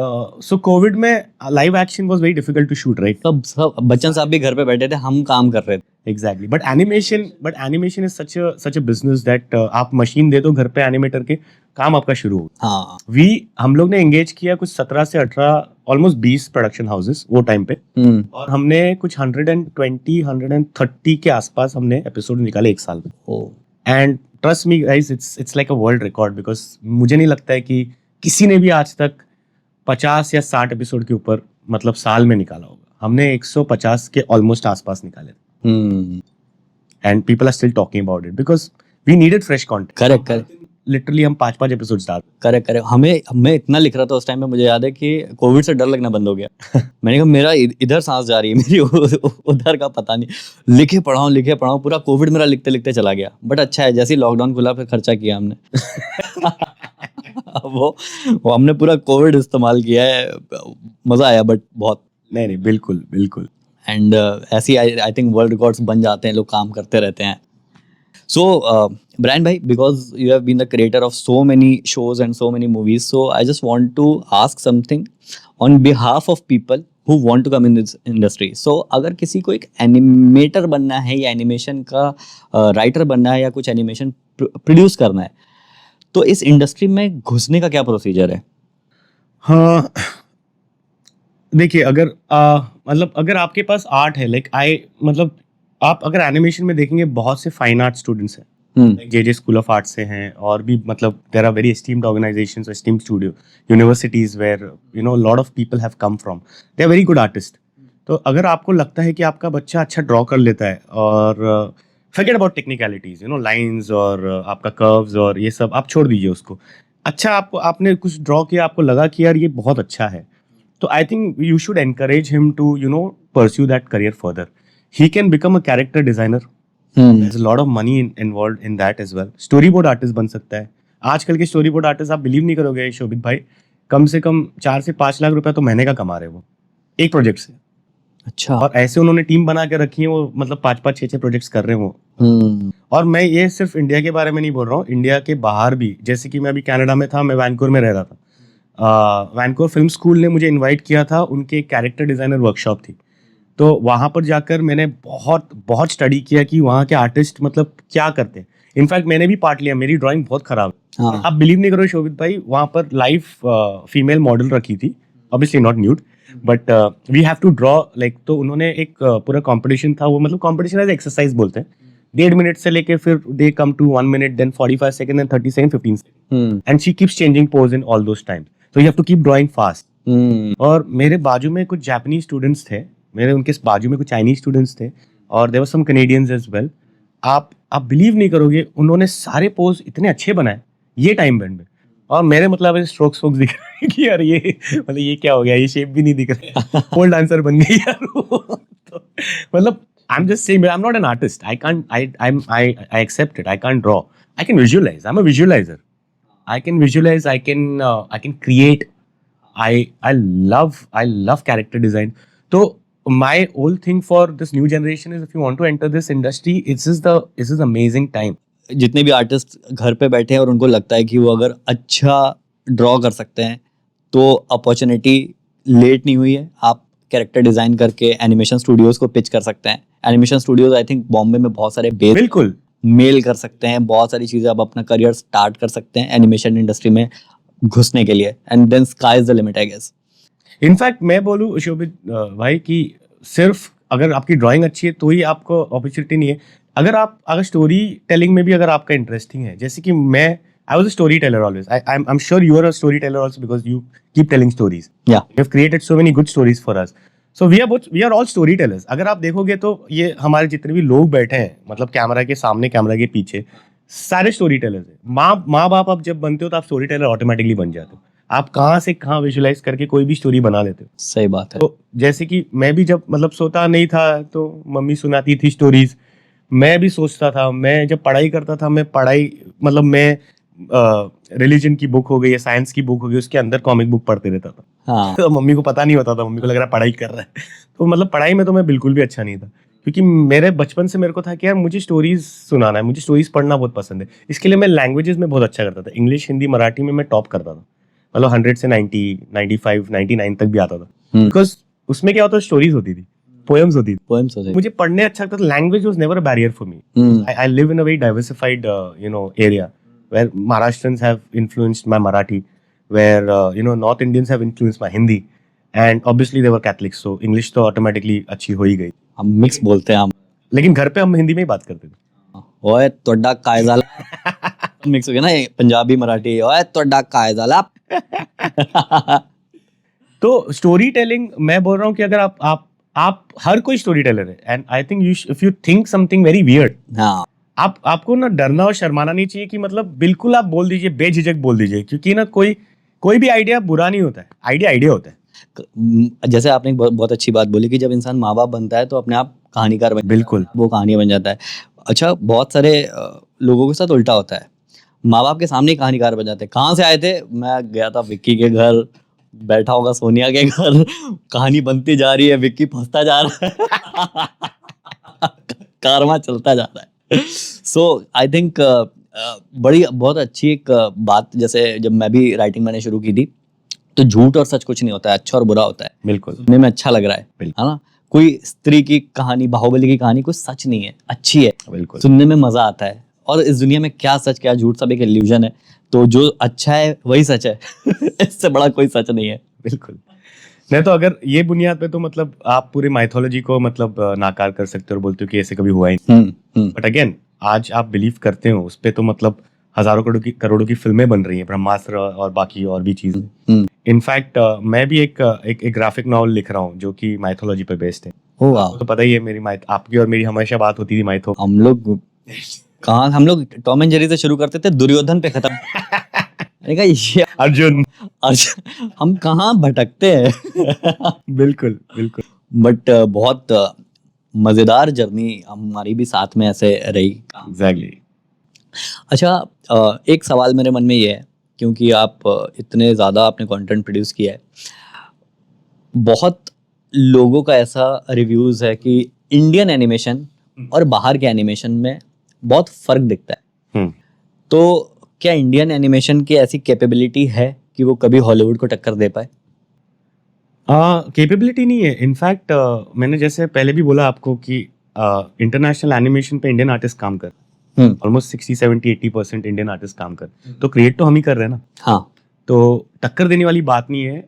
so Covid में live action was very difficult to shoot, right. सब बच्चन साहब भी घर पे बैठे थे, हम काम कर रहे थे. Exactly. But animation is such a business that आप मशीन दे दो घर पे एनिमेटर के, काम आपका शुरू हो. हाँ, हम लोग ने एंगेज किया कुछ 17 से 18, ऑलमोस्ट 20 प्रोडक्शन हाउसेस वो टाइम पे, और हमने कुछ 120-130 के आसपास हमने एपिसोड निकाले एक साल में. And trust me guys, it's like a world record. Because मुझे नहीं लगता है कि किसी ने भी आज तक 50 या 60 एपिसोड के ऊपर मतलब साल में निकाला होगा. हमने 150 के ऑलमोस्ट आसपास निकाले. And people are still talking about it because we needed fresh content. Correct. Literally हम 5 एपिसोड्स डाल. करेक्ट. मैं इतना लिख रहा था उस टाइम में, मुझे याद है कि कोविड से डर लगना बंद हो गया. मैंने कहा मेरा इधर सांस जा रही है, मेरी उधर का पता नहीं. लिखे पढ़ाऊं पूरा कोविड मेरा लिखते लिखते चला गया. बट अच्छा है, जैसे ही लॉकडाउन खुला फिर खर्चा किया हमने. वो हमने पूरा कोविड इस्तेमाल किया है. मजा आया बट बहुत. नहीं बिल्कुल. एंड ऐसी आई थिंक वर्ल्ड रिकॉर्ड्स बन जाते हैं, लोग काम करते रहते हैं. So, Brian bhai, because you have been the creator of so many shows and so many movies, so I just want to ask something on behalf of people who want to come in this industry. So, अगर किसी को एक animator बनना है या animation का writer बनना है या कुछ एनिमेशन प्रोड्यूस करना है, तो इस इंडस्ट्री में घुसने का क्या प्रोसीजर है? हाँ, देखिए, अगर आपके पास आर्ट है, मतलब आप अगर एनिमेशन में देखेंगे, बहुत से फाइन आर्ट स्टूडेंट्स हैं, जे स्कूल ऑफ आर्ट से हैं, और भी मतलब there are very esteemed organisations, esteemed studio, universities where lot of people have come from, they are very good artist. तो अगर आपको लगता है कि आपका बच्चा अच्छा ड्रॉ कर लेता है, और फॉरगेट अबाउट टेक्निकलिटीज, लाइंस और आपका कर्व्स और ये सब आप छोड़ दीजिए उसको. अच्छा, आपने कुछ ड्रॉ किया, आपको लगा कि यार ये बहुत अच्छा है, तो I think you should encourage him to pursue that career further. He can become a character designer. There's a lot of money involved in that as well. Storyboard artist बन सकता है. आजकल के storyboard artist आप believe नहीं करोगे शोभित भाई, कम से कम 4 से 5 लाख रुपए तो महीने का कमा रहे हैं वो एक प्रोजेक्ट से। अच्छा। और ऐसे उन्होंने टीम बना के रखी है, वो मतलब 5-5 6-6 प्रोजेक्ट्स कर रहे हैं वो। और मैं ये सिर्फ इंडिया के बारे में नहीं बोल रहा हूँ, इंडिया के बाहर भी, जैसे कि मैं अभी कनाडा में था, मैं वैनकूवर में रह रहा था। वैनकूवर फिल्म स्कूल ने मुझे इनवाइट किया था, उनके कैरेक्टर डिजाइनर वर्कशॉप थी, तो वहाँ पर जाकर मैंने बहुत बहुत स्टडी किया कि वहाँ के आर्टिस्ट मतलब क्या करते हैं। इनफैक्ट मैंने भी पार्ट लिया, मेरी ड्राइंग बहुत खराब है। हाँ। आप बिलीव नहीं करोगे शोभित भाई, वहाँ पर लाइव फीमेल मॉडल रखी थी, obviously not nude, but we have to draw like, तो उन्होंने एक पूरा कंपटीशन था वो, मतलब कंपटीशन एज एक्सरसाइज बोलते हैं। 1.5 मिनट से लेके फिर then come to 1 minute, then 45 second, then 30 second, 15 second, and she keeps changing pose in all those time, so you have to keep drawing fast. और मेरे बाजू में कुछ जापानीज स्टूडेंट्स थे, मेरे उनके बाजू में कुछ चाइनीज स्टूडेंट्स थे, और there were some Canadians as well. आप बिलीव नहीं करोगे, उन्होंने सारे पोज इतने अच्छे बनाए ये टाइम बैंड में, और मेरे मतलब स्ट्रोक्स दिख रहे हैं कि यार ये मतलब ये क्या हो गया, ये शेप भी नहीं दिख रहा, पोल डांसर बन गई यार वो। तो मतलब I am just saying, I am not an artist, I can't, I accept it, I can't draw, I can visualise, I am a visualiser, I can visualize, I can create. I love character design. So my whole thing for this new generation is, if you want to enter this industry, this is amazing time. जितने भी artist घर पे बैठे हैं और उनको लगता है कि वो अगर अच्छा ड्रॉ कर सकते हैं तो अपॉर्चुनिटी लेट नहीं हुई है। आप कैरेक्टर डिजाइन करके एनिमेशन स्टूडियोज को पिच कर सकते हैं। Animation studios I think Bombay में बहुत सारे बेस बिल्कुल मेल कर सकते हैं, बहुत सारी चीजें आप अपना करियर स्टार्ट कर सकते हैं एनिमेशन इंडस्ट्री में घुसने के लिए, and then sky is the limit I guess. In fact मैं बोलूँ शोभित भाई कि सिर्फ अगर आपकी ड्राइंग अच्छी है तो ही आपको अपॉर्चुनिटी नहीं है, अगर स्टोरी टेलिंग में भी अगर आपका इंटरेस्टिंग है, जैसे कि मैं I was a story teller always, I am sure you are a story teller also, because you keep telling stories, या you have created so many good stories for us, so we are all story tellers. अगर आप देखोगे तो ये हमारे जितने भी लोग बैठे हैं, मतलब कैमरा के सामने, कैमरा के पीछे, सारे स्टोरी टेलर्स हैं। माँ बाप आप जब बनते हो तो आप स्टोरी टेलर ऑटोमेटिकली बन जाते हो, आप कहाँ से कहाँ विजुलाइज करके कोई भी स्टोरी बना लेते हो। सही बात है। तो जैसे कि मैं भी जब मतलब सोता नहीं था तो मम्मी सुनाती थी स्टोरीज, मैं भी सोचता था, मैं जब पढ़ाई करता था, मैं पढ़ाई मतलब मैं रिलीजन की बुक हो गई या साइंस की बुक हो गई, उसके अंदर कॉमिक बुक पढ़ते रहता था। हाँ। तो मम्मी को पता नहीं होता था, मम्मी को लग रहा पढ़ाई कर रहा है। तो मतलब पढ़ाई में तो मैं बिल्कुल भी अच्छा नहीं था, क्योंकि मेरे बचपन से मेरे को था कि यार मुझे स्टोरीज सुनाना है, मुझे स्टोरीज पढ़ना बहुत पसंद है। इसके लिए मैं लैंग्वेजेस में बहुत अच्छा करता था, इंग्लिश, हिंदी, मराठी में मैं टॉप करता था, मतलब 100 से 90, 95, 99 तक भी आता था, बिकॉज उसमें क्या होता, स्टोरीज होती थी, पोएम्स होती थी, पोएम्स होते मुझे पढ़ने अच्छा लगता था। Language was never a barrier for me. I live in a very diversified area where Maharashtrians have influenced my Marathi, where North Indians have influenced my Hindi, and obviously they were Catholics, so English तो automatically अच्छी हो ही गई। हम mix बोलते हैं हम, लेकिन घर पे हम हिंदी में ही बात करते थे। ओए तोड़ा काय झाला मिक्स हो गया ना ये पंजाबी मराठी, ओए तोड़ा काय झाला। तो स्टोरी टेलिंग, मैं बोल रहा हूँ कि अगर आप हर कोई स्टोरी टेलर है, and I think if you think something very weird, हाँ, आपको ना डरना और शर्माना नहीं चाहिए, कि मतलब बिल्कुल आप बोल दीजिए, बेझिझक बोल दीजिए, क्योंकि ना कोई भी आइडिया बुरा नहीं होता है, आइडिया होता है। जैसे आपने बहुत अच्छी बात बोली कि जब इंसान माँ बाप बनता है तो अपने आप कहानीकार बन, बिल्कुल वो कहानी बन जाता है। अच्छा, बहुत सारे लोगों के साथ उल्टा होता है, माँ बाप के सामने ही कहानीकार बन जाते हैं। कहाँ से आए थे? मैं गया था विक्की के घर, बैठा होगा सोनिया के घर, कहानी बनती जा रही है, विक्की फंसता जा रहा है, कारवां चलता जा रहा है। सो आई थिंक बहुत अच्छी एक बात, जैसे जब मैं भी राइटिंग मैंने शुरू की थी, तो झूठ और सच कुछ नहीं होता है, अच्छा और बुरा होता है। बिल्कुल, सुनने में अच्छा लग रहा है ना? कोई स्त्री की कहानी, बाहुबली की कहानी कोई सच नहीं है, अच्छी है, बिल्कुल, सुनने में मजा आता है। और इस दुनिया में क्या सच क्या झूठ, सब एक इल्यूजन है, तो जो अच्छा है वही सच है। इससे बड़ा कोई सच नहीं है। बिल्कुल। नहीं तो अगर ये बुनियाद पे तो मतलब आप पूरी माइथोलॉजी को मतलब नाकार कर सकते हो और बोलते हो कि ऐसे कभी हुआ ही नहीं। बट अगेन, आज आप बिलीव करते हो उस पे, तो मतलब हजारों करोड़ों की फिल्में बन रही हैं, ब्रह्मास्त्र और बाकी और भी चीजें। इनफैक्ट मैं भी एक ग्राफिक नॉवल लिख रहा हूँ जो कि माइथोलॉजी पे बेस्ड है। आपको तो पता ही है, मेरी आपकी और मेरी हमेशा बात होती थी माइथो। हम लोग टॉम एंड जेरी से शुरू करते थे, दुर्योधन पे खत्म। ये अर्जुन, हम कहाँ भटकते हैं। बिल्कुल बिल्कुल। बट बहुत मजेदार जर्नी हमारी भी साथ में ऐसे रही। एग्जैक्टली। अच्छा, एक सवाल मेरे मन में ये है क्योंकि आप इतने ज़्यादा आपने कंटेंट प्रोड्यूस किया है। बहुत लोगों का ऐसा रिव्यूज़ है कि इंडियन एनिमेशन और बाहर के एनिमेशन में बहुत फ़र्क दिखता है। हम्म। तो क्या इंडियन एनिमेशन की ऐसी कैपेबिलिटी है कि वो कभी हॉलीवुड को टक्कर दे पाए? कैपेबिलिटी नहीं है। इनफैक्ट मैंने जैसे पहले भी बोला आपको कि इंटरनेशनल एनिमेशन पे इंडियन आर्टिस्ट काम कर, ऑलमोस्ट 60-70-80% इंडियन आर्टिस्ट काम कर, तो क्रिएट तो हम ही कर रहे हैं ना। हाँ। तो टक्कर देने वाली बात नहीं है।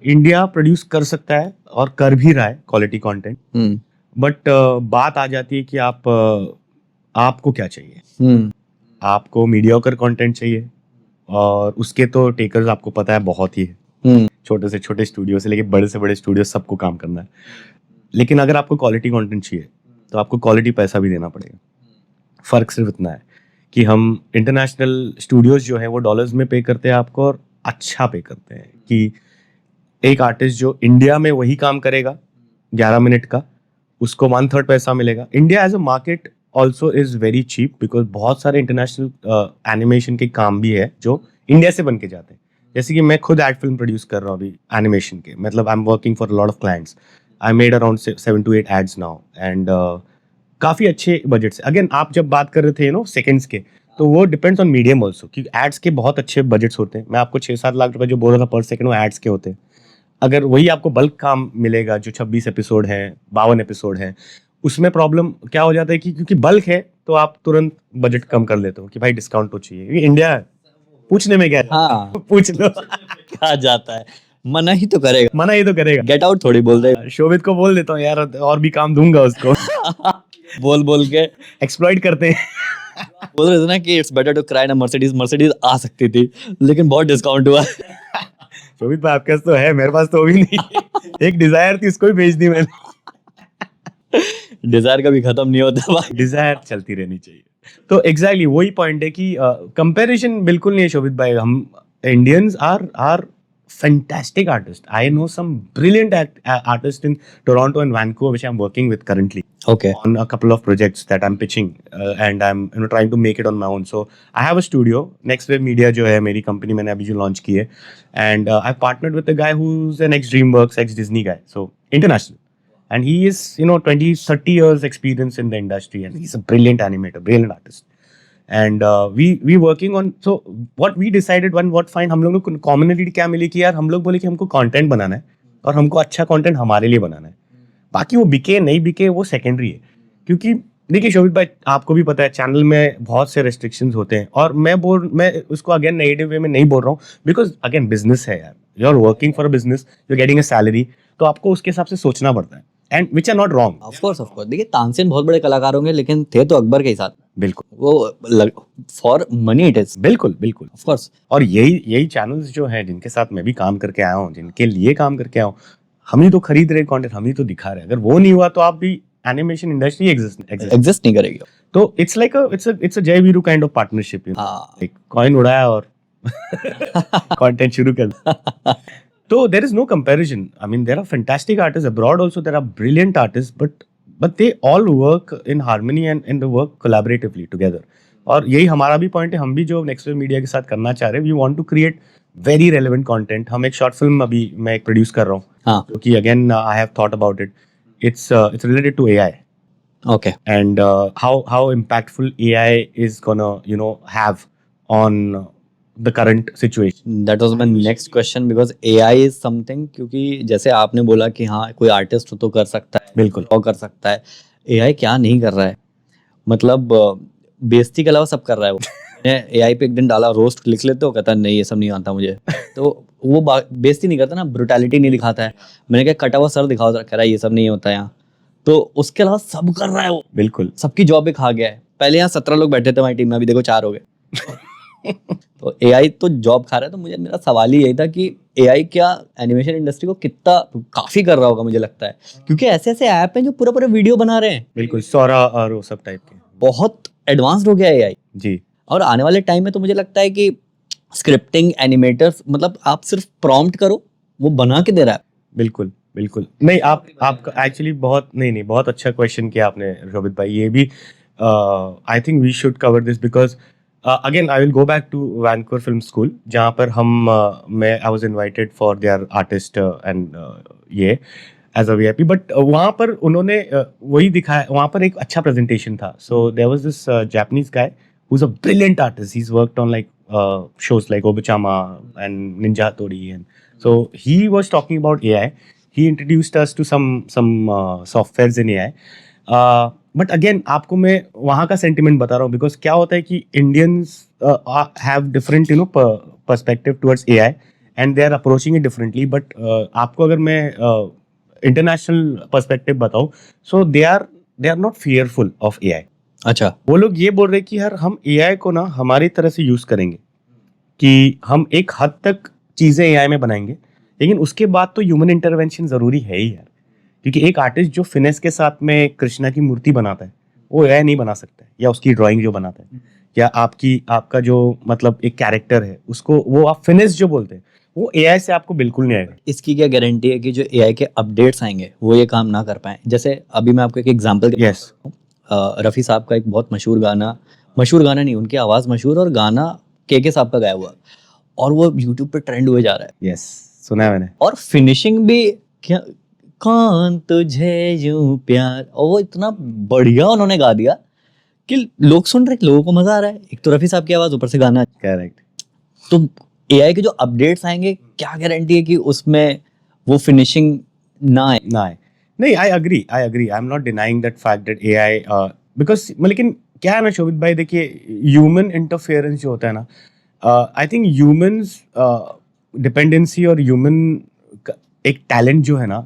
इंडिया प्रोड्यूस कर सकता है और कर भी रहा है क्वालिटी कंटेंट, बट बात आ जाती है कि आपको क्या चाहिए। आपको मीडियोकर कंटेंट चाहिए, और उसके तो टेकर्स आपको पता है बहुत ही है। छोटे से छोटे स्टूडियो से लेके बड़े से बड़े स्टूडियो सबको काम करना है। लेकिन अगर आपको क्वालिटी कंटेंट चाहिए तो आपको क्वालिटी पैसा भी देना पड़ेगा। फर्क सिर्फ इतना है कि हम इंटरनेशनल स्टूडियोज जो है वो डॉलर्स में पे करते हैं आपको, और अच्छा पे करते हैं कि एक आर्टिस्ट जो इंडिया में वही काम करेगा 11 मिनट का, उसको 1/3 पैसा मिलेगा। India as a market also is very cheap, because बहुत सारे इंटरनेशनल एनिमेशन के काम भी है जो इंडिया से बन के जाते हैं। जैसे कि मैं खुद एड फिल्म प्रोड्यूस कर रहा हूँ अभी एनिमेशन के, मतलब I am working for lot of clients. I made around 7 to 8 ads now, and काफ़ी अच्छे बजट से। अगेन आप जब बात कर रहे थे सेकंड्स के, तो वो डिपेंड्स ऑन मीडियम ऑल्सो, क्योंकि एड्स के बहुत अच्छे बजट्स होते हैं। मैं आपको 6-7 लाख रुपए जो बोल रहा था पर सेकंड, वो एड्स के होते हैं। अगर वही आपको बल्क काम मिलेगा जो 26 एपिसोड है, 52 एपिसोड है, उसमें प्रॉब्लम क्या हो जाता है कि क्योंकि बल्क है तो आप तुरंत बजट कम कर लेते हो कि भाई डिस्काउंट तो चाहिए। ये इंडिया है, पूछने में क्या है? हाँ। पूछ लो। कहा जाता है, मना ही तो करेगा, मना ही तो करेगा। गेट आउट थोड़ी बोल दे। शोभित को बोल देता हूँ यार, और भी काम दूंगा उसको। बोल बोल के एक्सप्लॉइट करते हैं। बोल रहे थे ना कि इट्स बेटर टू क्राई ना मर्सिडीज आ सकती थी, लेकिन बहुत डिस्काउंट हुआ। शोभित भाई आपके पास तो है, मेरे पास तो भी नहीं। एक डिजायर थी, उसको भी भेज दी मैंने। डिजायर कभी खत्म नहीं होता भाई। डिजायर चलती रहनी चाहिए। तो एग्जैक्टली वही पॉइंट है कि कंपैरिजन बिल्कुल नहीं है शोभित भाई। हम Indians are fantastic artists. I know some brilliant artists in Toronto and Vancouver, which I'm working with currently. Okay. On a couple of projects that I'm pitching, and I'm trying to make it on my own. So I have a studio, Next Wave Media, जो है मेरी company, मैंने अभी जो launch की है, and I've partnered with a guy who's an ex-DreamWorks, ex-Disney guy, so international, and he is 20-30 years experience in the industry, and he's a brilliant animator, brilliant artist. And we working on, so what we decided, what fine, हम लोगों को commonality क्या मिली कि यार हम लोग बोले कि हमको कंटेंट बनाना है और हमको अच्छा कंटेंट हमारे लिए बनाना है। बाकी वो बिके नहीं बिके वो सेकेंडरी है, क्योंकि देखिए शोभित भाई आपको भी पता है चैनल में बहुत से रेस्ट्रिक्शंस होते हैं, और मैं उसको अगेन नेगेटिव वे में नहीं बोल रहा हूँ, बिकॉज अगेन बिजनेस है यार, you are working for a business, you are getting a salary, तो आपको उसके हिसाब से सोचना पड़ता है, and which are not wrong. Of course देखिए तानसेन बहुत बड़े कलाकार होंगे, लेकिन थे तो अकबर के ही साथ। बिल्कुल, वो फॉर मनी इट इज। बिल्कुल बिल्कुल, ऑफ कोर्स। और यही चैनल्स जो है जिनके साथ मैं भी काम करके आया हूँ, जिनके लिए काम करके आया हूँ, हम ही तो खरीद रहे कंटेंट, हम ही तो दिखा रहे हैं। अगर वो नहीं हुआ तो आप भी एनिमेशन इंडस्ट्री एग्जिस्ट नहीं करेगी। तो it's like it's a Jai Veeru kind of partnership, एक कॉइन उड़ाया और कंटेंट शुरू कर दिया। तो there is no comparison. I mean there are fantastic artist abroad also, there are brilliant artist, but they all work in harmony and they work collaboratively together. और यही हमारा भी पॉइंट है। हम भी जो नेक्स्ट वेव मीडिया के साथ करना चाह रहे हैं, we want to create very relevant content. हम एक शॉर्ट फिल्म अभी मैं एक प्रोड्यूस कर रहा हूँ, क्योंकि again I have thought about it. It's related to AI, okay, and how impactful AI is gonna have on the current situation. That was my next question, because AI is something, क्योंकि जैसे आपने बोला कि हाँ कोई artist हो तो कर सकता है, बिल्कुल, और कर सकता है। AI क्या नहीं कर रहा है, मतलब बेइज्जती के अलावा सब कर रहा है वो। मैंने AI पे एक दिन डाला रोस्ट लिख लेते हो, कहता है नहीं ये सब नहीं आता मुझे। तो वो बेइज्जती नहीं करता ना, ब्रुटैलिटी नहीं दिखाता है। मैंने कहा कटा हुआ सर दिखाओ, कह रहा है ये सब नहीं होता यहाँ। तो उसके अलावा सब कर रहा है वो, बिल्कुल सबकी जॉब भी खा गया है। पहले यहाँ 17 लोग बैठे थे हमारी टीम में, अभी देखो 4 हो गए। तो AI तो जॉब खा रहा है। तो मेरा सवाल ही यही था कि AI क्या एनिमेशन इंडस्ट्री को कितना काफी कर रहा होगा, मुझे लगता है, क्योंकि ऐसे ऐसे ऐप हैं जो पूरा वीडियो बना रहे हैं। बिल्कुल, सौरा और वो सब टाइप के, बहुत एडवांस्ड हो गया है AI जी। और आने वाले टाइम में तो मुझे लगता है कि स्क्रिप्टिंग, एनिमेटर्स, मतलब आप सिर्फ प्रॉम्प्ट करो वो बना के दे रहा है। बिल्कुल बिल्कुल। नहीं, आप एक्चुअली बहुत अच्छा क्वेश्चन किया आपने शोभित भाई। ये भी I think we should cover this, because again I will go back to Vancouver film school, जहाँ पर I was invited for their artist and ये एज अ वीआईपी, बट वहाँ पर उन्होंने वही दिखाया, वहाँ पर एक अच्छा प्रेजेंटेशन था. So there was this Japanese guy who's a brilliant artist. He's worked on like shows like Obachama and Ninja Hattori, and so he was talking about AI. He introduced us to some softwares in AI. But again, आपको मैं वहाँ का sentiment बता रहा हूँ, because क्या होता है कि Indians have different perspective towards AI and they are approaching it differently. But आपको अगर मैं international perspective बताऊँ, so they are not fearful of AI. अच्छा. वो लोग ये बोल रहे कि यार हम एआई को ना हमारी तरह से यूज करेंगे, कि हम एक हद तक चीजें एआई में बनाएंगे, लेकिन उसके बाद तो ह्यूमन इंटरवेंशन जरूरी है ही यार. क्योंकि एक आर्टिस्ट जो फिनेस के साथ में कृष्णा की मूर्ति बनाता है, वो एआई नहीं बना सकता है. या उसकी ड्राइंग जो बनाता है, या आपका जो मतलब एक कैरेक्टर है, उसको वो आप फिनेस जो बोलते हैं, वो एआई से आपको बिल्कुल नहीं आएगा. इसकी क्या गारंटी है कि जो एआई के अपडेट्स आएंगे वो ये काम ना कर पाए? जैसे अभी मैं आपको एक एग्जांपल यस. रफ़ी साहब का एक बहुत मशहूर गाना नहीं, उनकी आवाज़ मशहूर, और गाना के साहब का गाया हुआ, और वो यूट्यूब पे ट्रेंड हुए जा रहा है. यस, सुना है मैंने. और फिनिशिंग भी क्या, कौन तुझे यूं प्यार, और वो इतना बढ़िया उन्होंने गा दिया कि लोग सुन रहे, लोगों को मजा आ रहा है. एक तो रफ़ी साहब की आवाज़, ऊपर से गाना. करेक्ट. तो एआई के जो अपडेट्स आएंगे, क्या गारंटी है कि उसमें वो फिनिशिंग ना आए? नहीं, I agree, I am not denying that fact that AI, because लेकिन क्या है ना शोभित भाई, देखिए ह्यूमन इंटरफेरेंस जो होता है ना, आई थिंक ह्यूमंस डिपेंडेंसी और ह्यूमन एक टैलेंट जो है ना,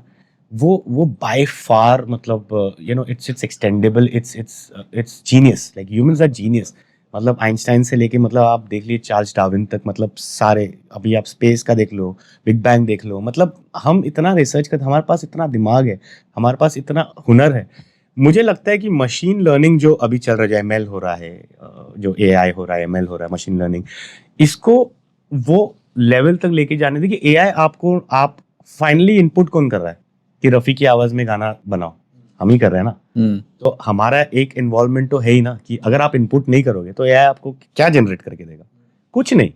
वो बाय फार मतलब it's extendable, it's genius. Like humans are genius. मतलब आइंस्टाइन से लेके मतलब आप देख लीजिए चार्ल्स डार्विन तक, मतलब सारे, अभी आप स्पेस का देख लो, बिग बैंग देख लो, मतलब हम इतना रिसर्च करते, हमारे पास इतना दिमाग है, हमारे पास इतना हुनर है. मुझे लगता है कि मशीन लर्निंग जो अभी चल रहा है, एमएल हो रहा है, जो एआई हो रहा है, एमएल हो रहा है, मशीन लर्निंग, इसको वो लेवल तक लेके जाने देखिए. एआई आप फाइनली इनपुट कौन कर रहा है कि रफ़ी की आवाज में गाना बनाओ? हम ही कर रहे हैं ना. तो हमारा एक इन्वॉल्वमेंट तो है ही ना, कि अगर आप इनपुट नहीं करोगे तो एआई आपको क्या जनरेट करके देगा? कुछ नहीं.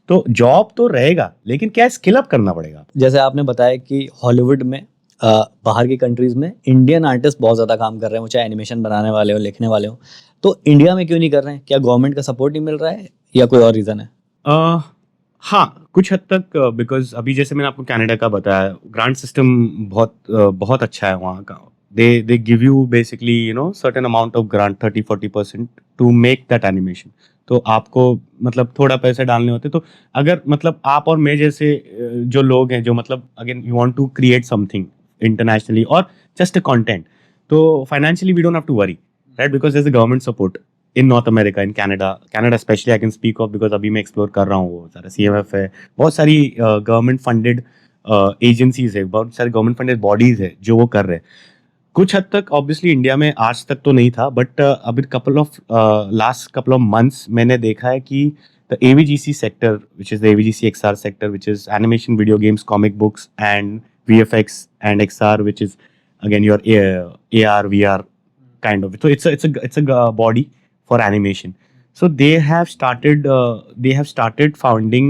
तो जॉब तो रहेगा, लेकिन क्या स्किल अप करना पड़ेगा. जैसे आपने बताया कि हॉलीवुड में, बाहर की कंट्रीज में इंडियन आर्टिस्ट बहुत ज़्यादा काम कर रहे हैं, वो चाहे एनिमेशन बनाने वाले हो, लिखने वाले हो. तो इंडिया में क्यों नहीं कर रहे हैं? क्या गवर्नमेंट का सपोर्ट नहीं मिल रहा है, या कोई और रीज़न है? हाँ, कुछ हद तक, बिकॉज अभी जैसे मैंने आपको कनाडा का बताया, ग्रांट सिस्टम बहुत अच्छा है वहाँ का. they give you basically certain amount of grant, 30-40% to make that animation. तो आपको मतलब थोड़ा पैसे डालने होते. तो अगर मतलब आप और मैं जैसे जो लोग हैं, जो मतलब again you want to create something internationally और जस्ट अ कंटेंट, तो financially we don't have to worry, right? Because there is a government support in North America, in Canada specially I can speak of, because अभी मैं explore कर रहा हूँ. वो सारा CMF है, बहुत सारी गवर्नमेंट फंडेड एजेंसीज है, बहुत सारे गवर्नमेंट फंडेड बॉडीज है जो वो कर रहे हैं. कुछ हद तक ऑब्वियसली इंडिया में आज तक तो नहीं था, बट अभी लास्ट कपल ऑफ मंथ्स मैंने देखा है कि the AVGC sector, which is the AVGC XR sector, which is animation, video games, comic books and VFX and XR, which is again your AR VR kind of. So it's a body for animation. So they have started founding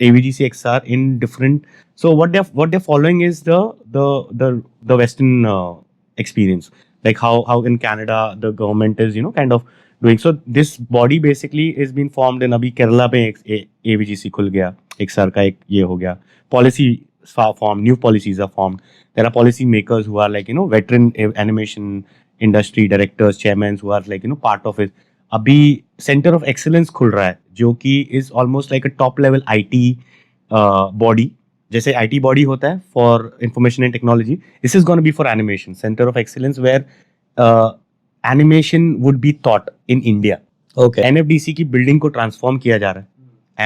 AVGC XR in different. So what they're following is the Western experience, like how in Canada the government is kind of doing. So this body basically is being formed in, अभी केरला पे AVGC खुल गया, XR का एक ये हो गया, policy formed, new policies are formed. There are policy makers who are like veteran animation industry directors, chairmen who are like part of it. अभी center of excellence खुल रहा है, जो कि is almost like a top level IT body. जैसे IT body होता है for information and technology, this is gonna be for animation, centre of excellence where animation would be taught in India. Okay. NFDC की building को transform किया जा रहा है,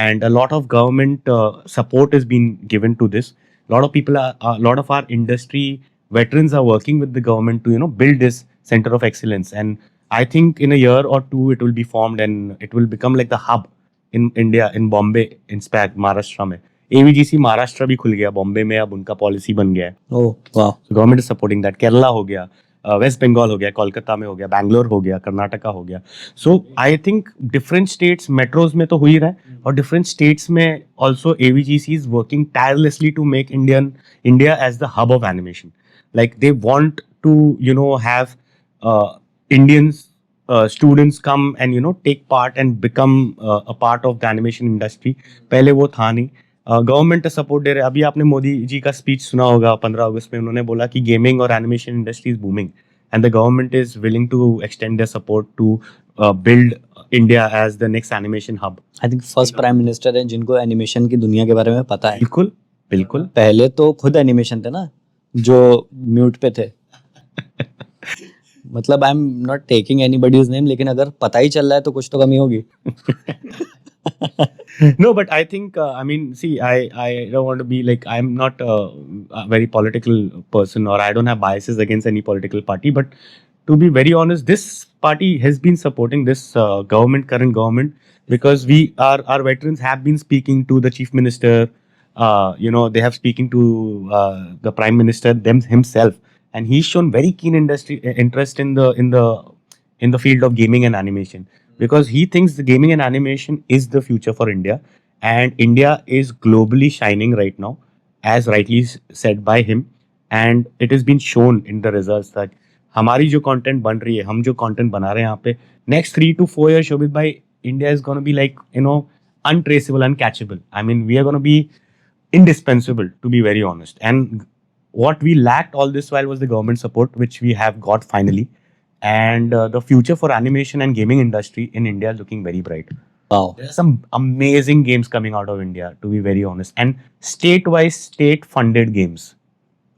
and a lot of government support is been given to this. Lot of our industry veterans are working with the government to build this center of excellence, and I think in a year or two it will be formed and it will become like the hub in India, in Bombay, in fact Maharashtra में. AVGC Maharashtra भी खुल गया, बॉम्बे में अब उनका policy बन गया है. Oh, wow. So government is supporting that. Kerala हो गया, वेस्ट बंगाल हो गया, कोलकाता में हो गया, बैंगलोर हो गया, कर्नाटका हो गया. So I think different states metros में तो हो ही रहा है, और डिफरेंट स्टेट्स में also AVGC is working tirelessly to make India as the hub of animation. Like they want to have Indians students come and take part and become a part of the animation industry. पहले वो था नहीं. Government support दे रहे. अभी आपने मोदी जी का speech सुना होगा 15 अगस्त में. उन्होंने बोला कि गेमिंग और animation industry is booming and the government is willing to extend their support to build India as the next animation hub. I think first prime minister है जिनको एनिमेशन की दुनिया के बारे में पता है. बिल्कुल बिल्कुल. पहले तो खुद एनिमेशन थे ना जो म्यूट पे थे. मतलब I am not taking anybody's name, लेकिन अगर पता ही चल रहा है तो कुछ तो कमी होगी. No, but I think I mean, see, I don't want to be like, I'm not a very political person, or I don't have biases against any political party. But to be very honest, this party has been supporting this current government, because our veterans have been speaking to the chief minister. They have speaking to the prime minister himself, and he's shown very keen interest in the field of gaming and animation, because he thinks the gaming and animation is the future for India, and India is globally shining right now, as rightly said by him, and it has been shown in the results that हमारी जो content बन रही है, हम जो content बना रहे हैं यहाँ पे, next 3 to 4 years, शोभित भाई, India is going to be like untraceable, uncatchable. I mean, we are going to be indispensable, to be very honest. And what we lacked all this while was the government support, which we have got finally. And the future for animation and gaming industry in India is looking very bright. Wow. There are some amazing games coming out of India, to be very honest, and state funded games.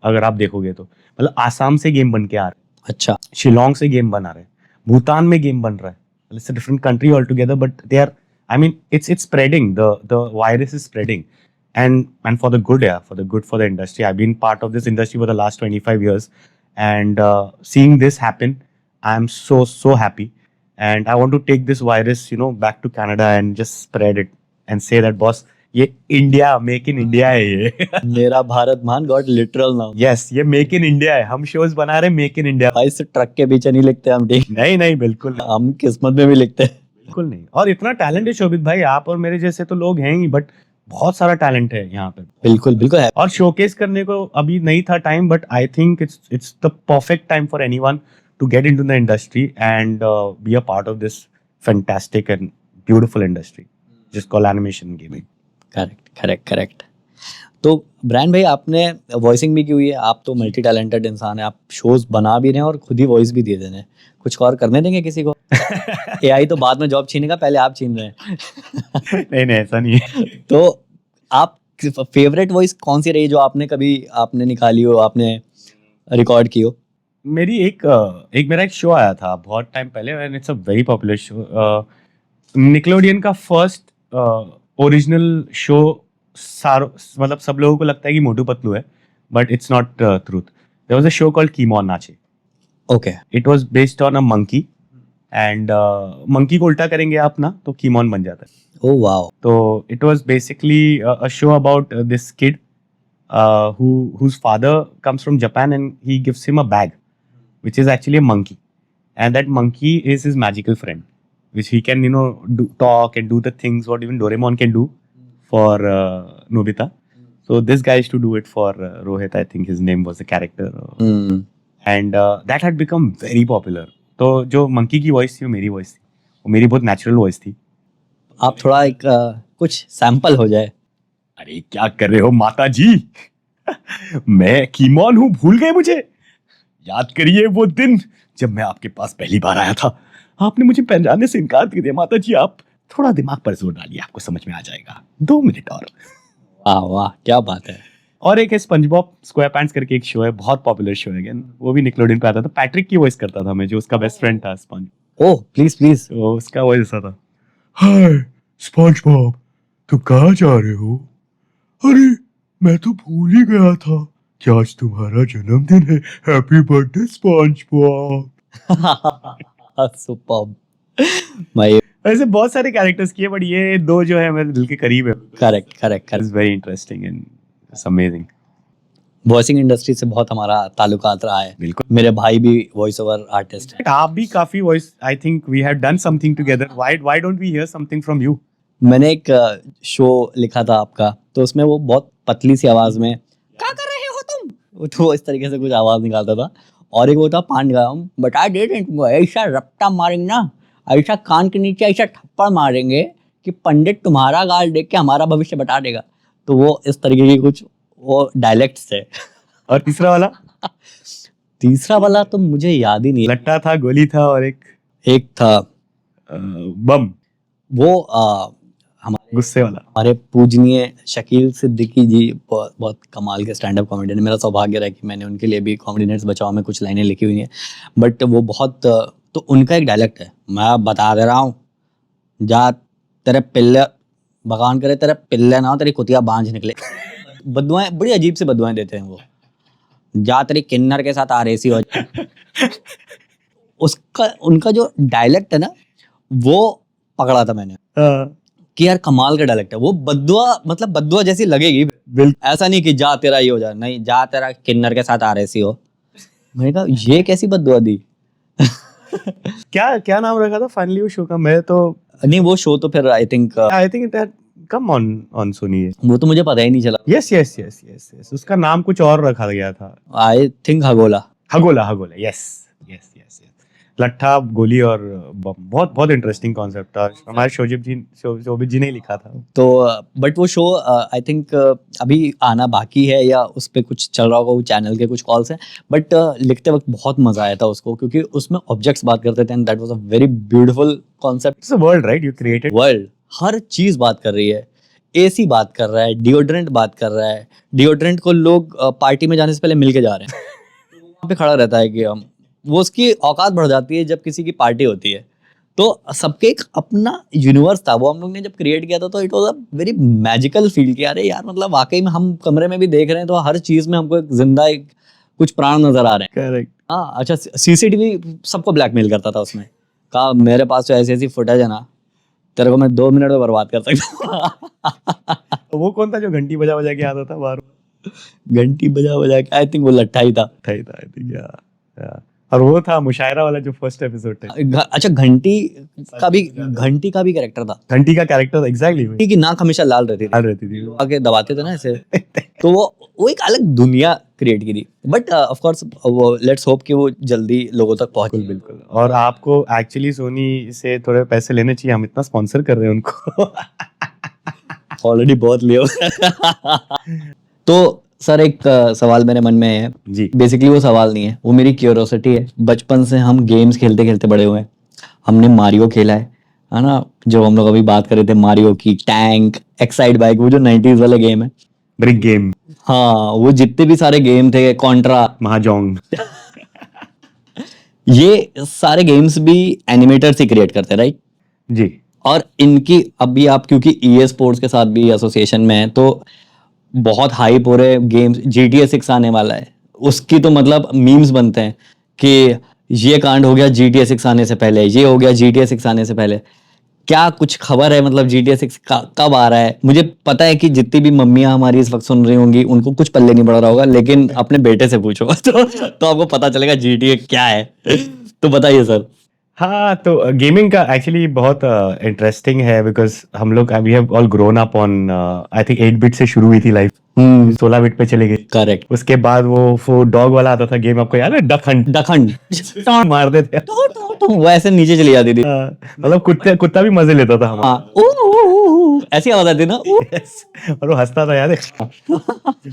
अगर आप देखोगे तो मतलब आसाम से game बन के आ रहे हैं, अच्छा, शिलोंग से गेम बना रहे हैं, भूटान में गेम बन रहा है. It's a different country altogether, but they are, I mean, it's spreading. The virus is spreading, and for the good, yeah, for the good for the industry. I've been part of this industry for the last 25 years, and seeing this happen, I'm so happy, and I want to take this virus, back to Canada and just spread it and say that, boss, ये India, make in India है ये. मेरा भारत महान got literal now. Yes, ये make in India है. हम shows बना रहे हैं मेक इन इंडिया. भाई से ट्रक के पीछे नहीं लिखते हम, ठीक? नहीं बिल्कुल नहीं. हम किस्मत में भी लिखते हैं. बिल्कुल नहीं. और इतना टैलेंट है शोभित भाई, आप और मेरे जैसे तो लोग हैं ही, बट बहुत सारा टैलेंट है यहाँ पे. बिल्कुल है. और शोकेस करने को अभी नहीं था time, but I think it's the perfect time for anyone to get into the industry and be a part of this fantastic and beautiful industry just called animation and gaming. Correct. तो Brian भाई, आपने voicing भी की हुई है, आप तो multi talented इंसान है, आप शोज बना भी रहे हैं और खुद ही वॉइस भी दे रहे हैं. कुछ और करने देंगे किसी को? AI तो बाद में जॉब छीनेगा, पहले आप छीन रहे हैं. नहीं ऐसा नहीं है. तो आप फेवरेट वॉइस कौन सी रही जो आपने निकाली हो, आपने रिकॉर्ड की हो? मेरी एक मेरा एक शो आया था बहुत टाइम पहले, and it's a very popular show. Nickelodeon का फर्स्ट ओरिजिनल शो. मतलब सब लोगों को लगता है कि मोटू पतलू है, but it's not truth. There was a show called Keymon Ache. Okay. It was based on a monkey, and monkey को उल्टा करेंगे आप ना तो कीमोन बन जाता है. Oh wow. तो it was basically a show about this kid whose father comes from Japan, and he gives him a bag which is actually a monkey, and that monkey is his magical friend, which he can talk and do the things what even Doraemon can do for Nobita. So this guy used to do it for Rohit, I think his name was the character. And that had become very popular. तो जो monkey की voice थी वो मेरी voice थी, वो मेरी बहुत natural voice थी. आप थोड़ा एक कुछ सैंपल हो जाए. अरे क्या कर रहे हो माता जी, मैं कीमोन हूँ, भूल गए मुझे? याद करिए वो दिन जब मैं आपके पास पहली बार आया था, आपने मुझे पहचानने से इनकार कर दिया. माता जी, आप थोड़ा दिमाग पर जोर डालिए, आपको समझ में आ जाएगा. 2 मिनट और. वाह, क्या बात है. और एक है स्पंजबॉब स्क्वायर पैंट्स करके एक शो है, बहुत पॉपुलर शो है, वो भी निकलोडियन पे आता था. पैट्रिक की वॉइस करता था मैं, जो उसका बेस्ट फ्रेंड था स्पंज. Oh please. तो उसका वॉइस ऐसा था. हाय स्पंजबॉब, तुम कहाँ जा रहे हो? अरे मैं तो भूल ही गया था कि आज तुम्हारा जन्मदिन है. Happy birthday SpongeBob. सुपर्ब. भाई ऐसे बहुत सारे कैरेक्टर्स किए, बट ये 2 जो है मेरे दिल के करीब है. Correct. It's very interesting and it's amazing. Voicing industry से बहुत हमारा ताल्लुकात रहा है। बिल्कुल। मेरे भाई भी वॉइस ओवर आर्टिस्ट है। आप भी काफी voice, I think we have done something together, why don't we hear something from you? मैंने एक शो लिखा था आपका, तो उसमें वो बहुत पतली सी आवाज में क्या कर रहे हो तुम, तो वो इस तरीके से कुछ आवाज निकालता था। और एक वो था पान गया हम बता दे रहे तुमको, ऐसा रट्टा मारेंगे ना, ऐसा कान के नीचे ऐसा थप्पड़ मारेंगे कि पंडित तुम्हारा गाल देख के हमारा भविष्य बता देगा। तो वो इस तरीके की कुछ वो डायलेक्ट्स थे। और तीसरा वाला? तीसरा वाला तो मुझे याद ही नहीं है। लट्टा था, गोली था, और एक था बम, वो गुस्से वाला। हमारे पूजनीय शकील सिद्दीकी जी बहुत कमाल के स्टैंड अप कॉमेडियन। मेरा सौभाग्य रहा कि मैंने उनके लिए भी कॉमेडी नाइट्स बचाओ में कुछ लाइनें लिखी हुई हैं। बट वो बहुत, तो उनका एक डायलेक्ट है, मैं बता दे रहा हूँ, जा तेरे पिल्ले भगवान करे तेरे पिल्ले ना हो, तेरी कुतिया बांझ निकले। बदुआएं, बड़ी अजीब से बदुआएं देते हैं वो। जा तेरी किन्नर के साथ आरेसी हो। उसका उनका जो डायलेक्ट है ना, वो पकड़ा था मैंने कि यार कमाल का डायलेक्ट है। वो बद्दुआ, मतलब बद्दुआ जैसी लगेगी, ऐसा नहीं कि जा तेरा ये हो जाए, नहीं, जा तेरा किन्नर के साथ आरेसी हो। मैंने कहा ये कैसी बद्दुआ दी। क्या नाम रखा था फाइनली वो शो का? मैं तो नहीं, वो शो तो फिर I think it had come on Sony. वो तो मुझे पता ही नहीं चला। यस, उसका नाम कुछ और रखा गया था, आई थिंक हगोला। हगोला, यस। लट्ठा, गोली और बम, बहुत इंटरेस्टिंग कॉन्सेप्ट था। हमारे शोभित जी ने लिखा था। तो बट वो शो आई थिंक अभी आना बाकी है, या उस पे कुछ चल रहा होगा, वो चैनल के कुछ कॉल्स हैं। बट लिखते वक्त बहुत मजा आया था उसको, क्योंकि उसमें ऑब्जेक्ट्स बात करते थे, and that was a very beautiful concept. It's a world, right? You created world, हर चीज बात कर रही है। एसी बात कर रहा है, डिओड्रेंट बात कर रहा है। डिओड्रेंट को लोग पार्टी में जाने से पहले मिल के जा रहे हैं। वहाँ पे खड़ा रहता है कि हम, वो उसकी औकात बढ़ जाती है जब किसी की पार्टी होती है। तो सबके एक अपना यूनिवर्स था, वो हम लोग ने जब क्रिएट किया था, तो it was a very magical feel कि अरे यार, मतलब वाकई में हम कमरे में भी देख रहे हैं, तो हर चीज में हमको एक जिंदा एक कुछ प्राण नजर आ रहे हैं। करेक्ट। हाँ, अच्छा, सीसीटीवी सबको ब्लैकमेल करता था उसमें। कहा मेरे पास तो ऐसी ऐसी फुटेज है ना, तेरे को मैं 2 मिनट में बर्बाद कर सकता हूँ। वो कौन था जो घंटी बजा बजा के आता था बाहर? घंटी बजा बजा के, आई थिंक वो लट्ठा ही था। आई थिंक, या। और वो था मुशायरा वाला जो फर्स्ट एपिसोड था। अच्छा, घंटी का भी कैरेक्टर था। घंटी का कैरेक्टर एग्जैक्टली घंटी की नाक हमेशा लाल रहती थी, आगे दबाते थे ना ऐसे। तो वो एक अलग दुनिया क्रिएट की थी। But of course let's hope कि वो जल्दी लोगों तक पहुंचे। बिल्कुल। और आपको एक्चुअली सोनी से थोड़े पैसे लेने चाहिए, हम इतना स्पॉन्सर कर रहे हैं उनको। ऑलरेडी बहुत लियो। तो सर, एक सवाल मेरे मन में है जी। बेसिकली वो सवाल नहीं है, वो मेरी क्यूरियोसिटी है। बचपन से हम गेम्स खेलते खेलते बड़े हुए हैं। हमने मारियो खेला है ना, जो हम लोग अभी बात कर रहे थे, मारियो की, टैंक, एक्साइड बाइक, वो जो 90s वाले गेम है, ब्रिक गेम। हाँ, वो जितने भी सारे गेम थे, कॉन्ट्रा, महाजोंग, ये सारे गेम्स भी एनिमेटर्स ही क्रिएट करते हैं, राइट? जी। और इनकी अभी आप क्योंकि EA स्पोर्ट्स के साथ भी एसोसिएशन में है, तो बहुत हाइप हो रहे गेम्स। GTA 6 आने वाला है, उसकी तो मतलब मीम्स बनते हैं कि ये कांड हो गया GTA 6 आने से पहले, ये हो गया GTA 6 आने से पहले। क्या कुछ खबर है, मतलब GTA 6 कब आ रहा है? मुझे पता है कि जितनी भी मम्मियां हमारी इस वक्त सुन रही होंगी, उनको कुछ पल्ले नहीं पड़ रहा होगा, लेकिन अपने बेटे से पूछो तो आपको पता चलेगा GTA क्या है। तो बताइए सर। हाँ, तो गेमिंग का एक्चुअली बहुत इंटरेस्टिंग है, बिकॉज हम लोग we have all grown up on, I think 8 bit से शुरू हुई थी लाइफ, 16 बिट पे चले गए। करेक्ट। उसके बाद वो डॉग वाला आता था गेम, आपको याद है? Duck Hunt. मारते थे, वो ऐसे नीचे चली जाती थी। मतलब कुत्ता भी मजे लेता था हमारा। हाँ, ऐसी आवाज आती ना। और वो हंसता था, याद है?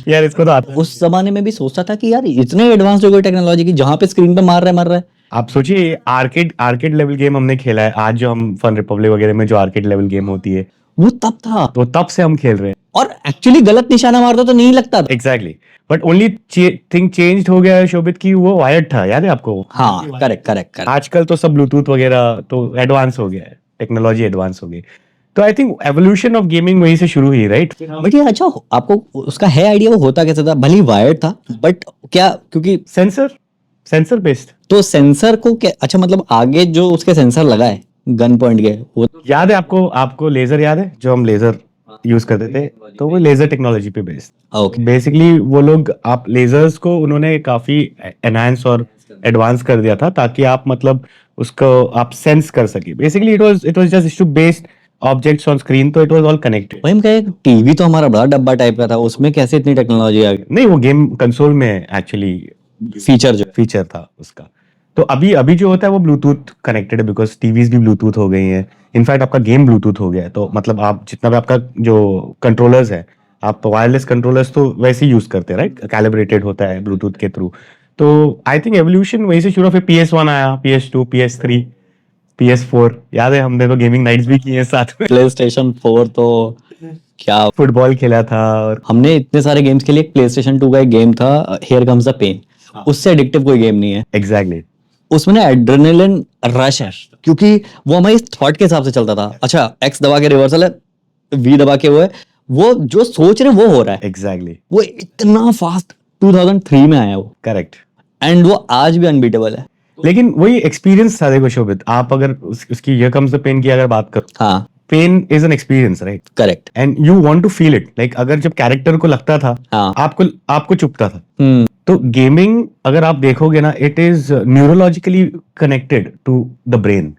यार इसको तो आता। उस जमाने में भी सोचता था कि यार इतने एडवांस हो गई टेक्नोलॉजी की, जहां पे स्क्रीन पे मर रहा है। आप सोचिए, आर्केड लेवल गेम हमने खेला है। आज जो हम फन रिपब्लिक वगैरह में जो आर्केड लेवल गेम होती है, वो तब था, तो तब से हम खेल रहे हैं। और एक्चुअली गलत निशाना मारता तो नहीं लगता था। Exactly. But only thing change हो गया है शोभित की, वो वायर्ड था, याद है आपको? हाँ, करेक्ट। आजकल तो सब ब्लूटूथ वगैरह तो एडवांस हो गया है, टेक्नोलॉजी एडवांस हो गई। तो I think evolution of gaming वहीं से शुरू हुई, राइट? बट ये अच्छा, आपको उसका है आइडिया वो होता कैसे था? भले ही वायर्ड था, बट क्या, क्योंकि सेंसर बेस्ड। तो सेंसर को क्या, अच्छा, मतलब आगे जो उसके सेंसर लगा है गन पॉइंट के, वो याद है आपको लेजर याद है? जो हम लेजर यूज करते थे, तो वो लेजर टेक्नोलॉजी पे बेस्ड। ओके बेसिकली वो लोग आप लेजर्स को उन्होंने काफी एनहांस और एडवांस कर दिया था ताकि आप मतलब उसको आप सेंस कर सके। Basically it was just issue based objects on screen, तो इट वाज ऑल कनेक्टेड। भाई हम कहे टीवी तो हमारा बड़ा डब्बा टाइप का था, उसमें कैसे इतनी टेक्नोलॉजी आ गई? नहीं, वो गेम कंसोल में एक्चुअली फीचर जो फीचर था उसका। तो अभी अभी जो होता है वो ब्लूटूथ कनेक्टेड है, बिकॉज टीवीज भी ब्लूटूथ हो गई हैं। इनफैक्ट आपका गेम ब्लूटूथ हो गया है, तो मतलब आप जितना भी आपका जो कंट्रोलर्स है, आप वायरलेस कंट्रोलर्स तो वैसे ही यूज करते हैं, राइट? कैलिब्रेटेड होता है ब्लूटूथ के थ्रू। तो आई थिंक एवोल्यूशन वहीं से शुरू, फिर PS1 आया, PS2, PS3, PS4। याद है हमने तो गेमिंग नाइट्स भी की हैं साथ में। प्ले स्टेशन 4 तो क्या, फुटबॉल खेला था। और हमने इतने सारे गेम्स के लिए प्ले स्टेशन 2 का एक गेम था, हियर कम्स द पेन, उससे एडिक्टिव कोई गेम नहीं है। एग्जैक्टली उसमें ना एड्रेनलिन रश है, क्योंकि वो हमारी थॉट के हिसाब से चलता था। अच्छा एक्स दबा के रिवर्सल है, वी दबा के वो जो सोच रहे हैं वो हो रहा है। एग्जैक्टली वो इतना फास्ट 2003 में आया वो, करेक्ट। एंड वो आज भी अनबीटेबल है। लेकिन वही एक्सपीरियंस था, देखो शोभित, आप अगर उसकी हियर कम्स द पेन की अगर बात करो, हाँ pain is an experience, right? Correct. And you want to feel it, like अगर जब कैरेक्टर को लगता था, हाँ आपको चुभता था। हम्म तो गेमिंग अगर आप देखोगे ना, it is neurologically connected to the brain.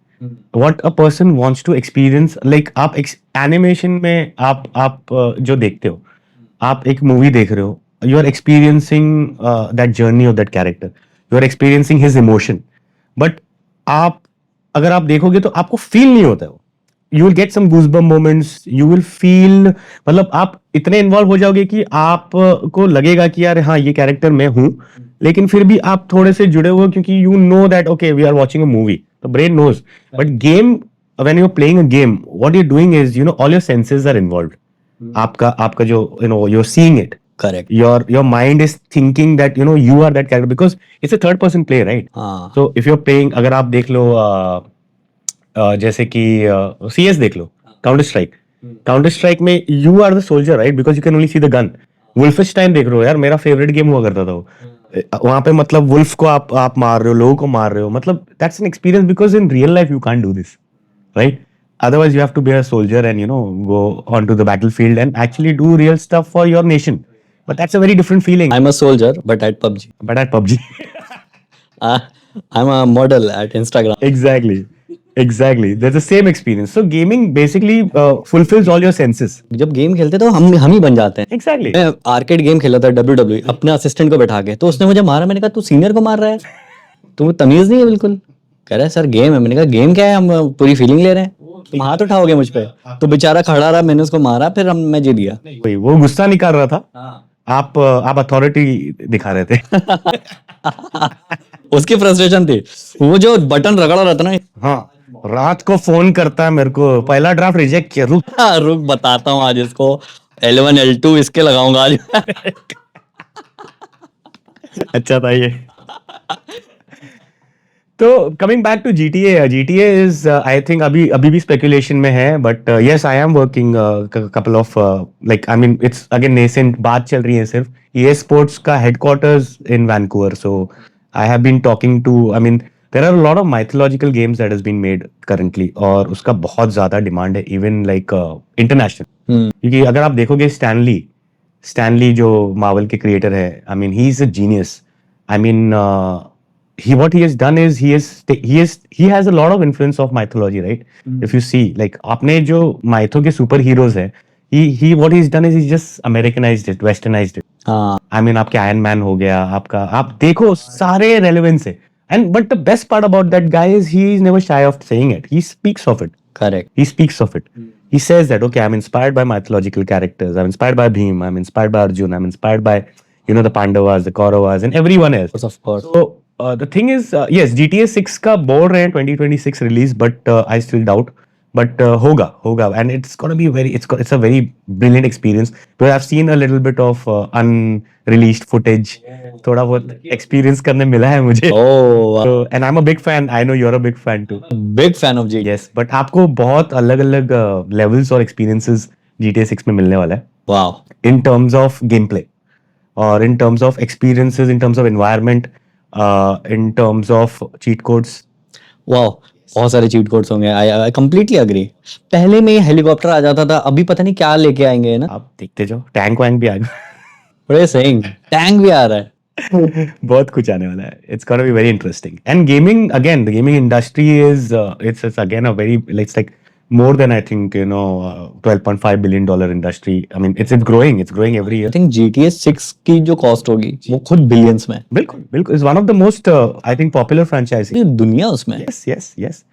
What a person wants to experience, like आप एनिमेशन में आप जो देखते हो, आप एक मूवी देख रहे हो, you are experiencing that journey of that character, you are experiencing his emotion. But आप अगर आप देखोगे तो आपको फील नहीं होता है वो। You will get some goosebump moments, you will feel, मतलब आप इतने इन्वॉल्व हो जाओगे कि आपको लगेगा कि यार हाँ ये कैरेक्टर मैं हूं, लेकिन फिर भी आप थोड़े से जुड़े हुए हो, क्योंकि you know that okay we are watching a movie, तो brain knows. But game, when you are playing a game, what you are doing is, all your senses are involved. आपका आपका जो you are seeing it, correct. your mind is thinking that you are that character, because it's a third person play, right? हाँ So if you're playing, अगर आप देख लो जैसे कि CS देख लो, काउंटर स्ट्राइक में you are the soldier, right? Because you can only see the gun. Wolfenstein देख रहे हो, यार मेरा फेवरेट गेम हुआ करता था वो। वहां पे मतलब वुल्फ को आप मार रहे हो, लोगों को मार रहे हो, मतलब that's an experience, because in real life you can't do this, right? Otherwise, you have to be a soldier and go onto the battlefield and actually do real stuff for your nation. But that's a very different feeling. I am a soldier but at PUBG, But at PUBG, I am a model at Instagram. exactly, exactly. There's the same experience. So gaming basically fulfills all your senses. जब game खेलते तो हम ही बन जाते हैं। Exactly. मैं arcade game खेला था WWE अपने असिस्टेंट को बैठा के, तो उसने मुझे मारा, मैंने कहा तू सीनियर को मार रहा है, तुम्हें तमीज नहीं है बिल्कुल। कह रहा है सर गेम है, मैंने कहा गेम क्या है, हम पूरी फीलिंग ले रहे हैं, तुम हाथ उठाओगे मुझ पे। तो बेचारा खड़ा रहा, मैंने उसको मारा, फिर मैं जीत गया। वही, वो गुस्सा निकाल रहा था, आप अथॉरिटी दिखा रहे थे। उसकी फ्रस्ट्रेशन थी, वो जो बटन रगड़ा रहता ना। हाँ, रात को फोन करता है मेरे को, पहला ड्राफ्ट रिजेक्ट किया, रुक। रुक बताता हूँ आज इसको, L1 L2 इसके लगाऊंगा आज। अच्छा था ये। तो coming back to GTA is I think अभी भी स्पेकुलेशन में है, but yes I am working couple of, like I mean it's again nascent, बात चल रही है सिर्फ। EA स्पोर्ट्स का headquarters in Vancouver, so I have been talking to, I mean there are a lot of mythological games that has been made currently, और उसका बहुत ज्यादा डिमांड है, इवन लाइक इंटरनेशनल। क्योंकि अगर आप देखोगे स्टैनली जो मार्वल के क्रिएटर है, I mean he is a genius. I mean what he has done is he has a lot of influence of mythology, right? If you see, like आपने जो mytho के super heroes है, he what he's done is he's just Americanized it, westernized it. हाँ I mean आपके Iron Man हो गया, आपका आप देखो सारे relevance है, and but the best part about that guy is he is never shy of saying it. He speaks of it. Correct. He speaks of it. He says that, okay, I'm inspired by mythological characters. I'm inspired by Bhim. I'm inspired by Arjun. I'm inspired by, the Pandavas, the Kauravas, and everyone else. Of course. So the thing is, yes, GTA 6 का बोल रहे हैं 2026 release, but I still doubt. But होगा, and it's gonna be it's a very brilliant experience. Because I've seen a little bit of unreleased footage. थोड़ा बहुत experience करने मिला है मुझे. Oh, So, and I'm a big fan. I know you're a big fan too. big fan of GTA। Yes, but आपको बहुत अलग-अलग levels और experiences GTA 6 में मिलने वाला है, Wow। in terms of gameplay, or in terms of experiences, in terms of environment, in terms of cheat codes. वाह, बहुत सारे चीट कोड्स होंगे, आई कंप्लीटली अग्री। पहले में हेलीकॉप्टर आ जाता था, अभी पता नहीं क्या लेके आएंगे, है ना। आप देखते जाओ, टैंक वैंक भी आ गया। बड़े सही, टैंक भी आ रहा है। बहुत कुछ आने वाला है. It's gonna be very interesting. And gaming, again, the gaming industry is it's again a very, it's like more than, I think, $12.5 billion industry. I mean, it's growing. It's growing every I year. Think GTA 6 की जो cost होगी वो खुद billions में, बिल्कुल बिल्कुल. It's one of the most I think popular franchise. ये दुनिया उसमें। Yes, yes, yes.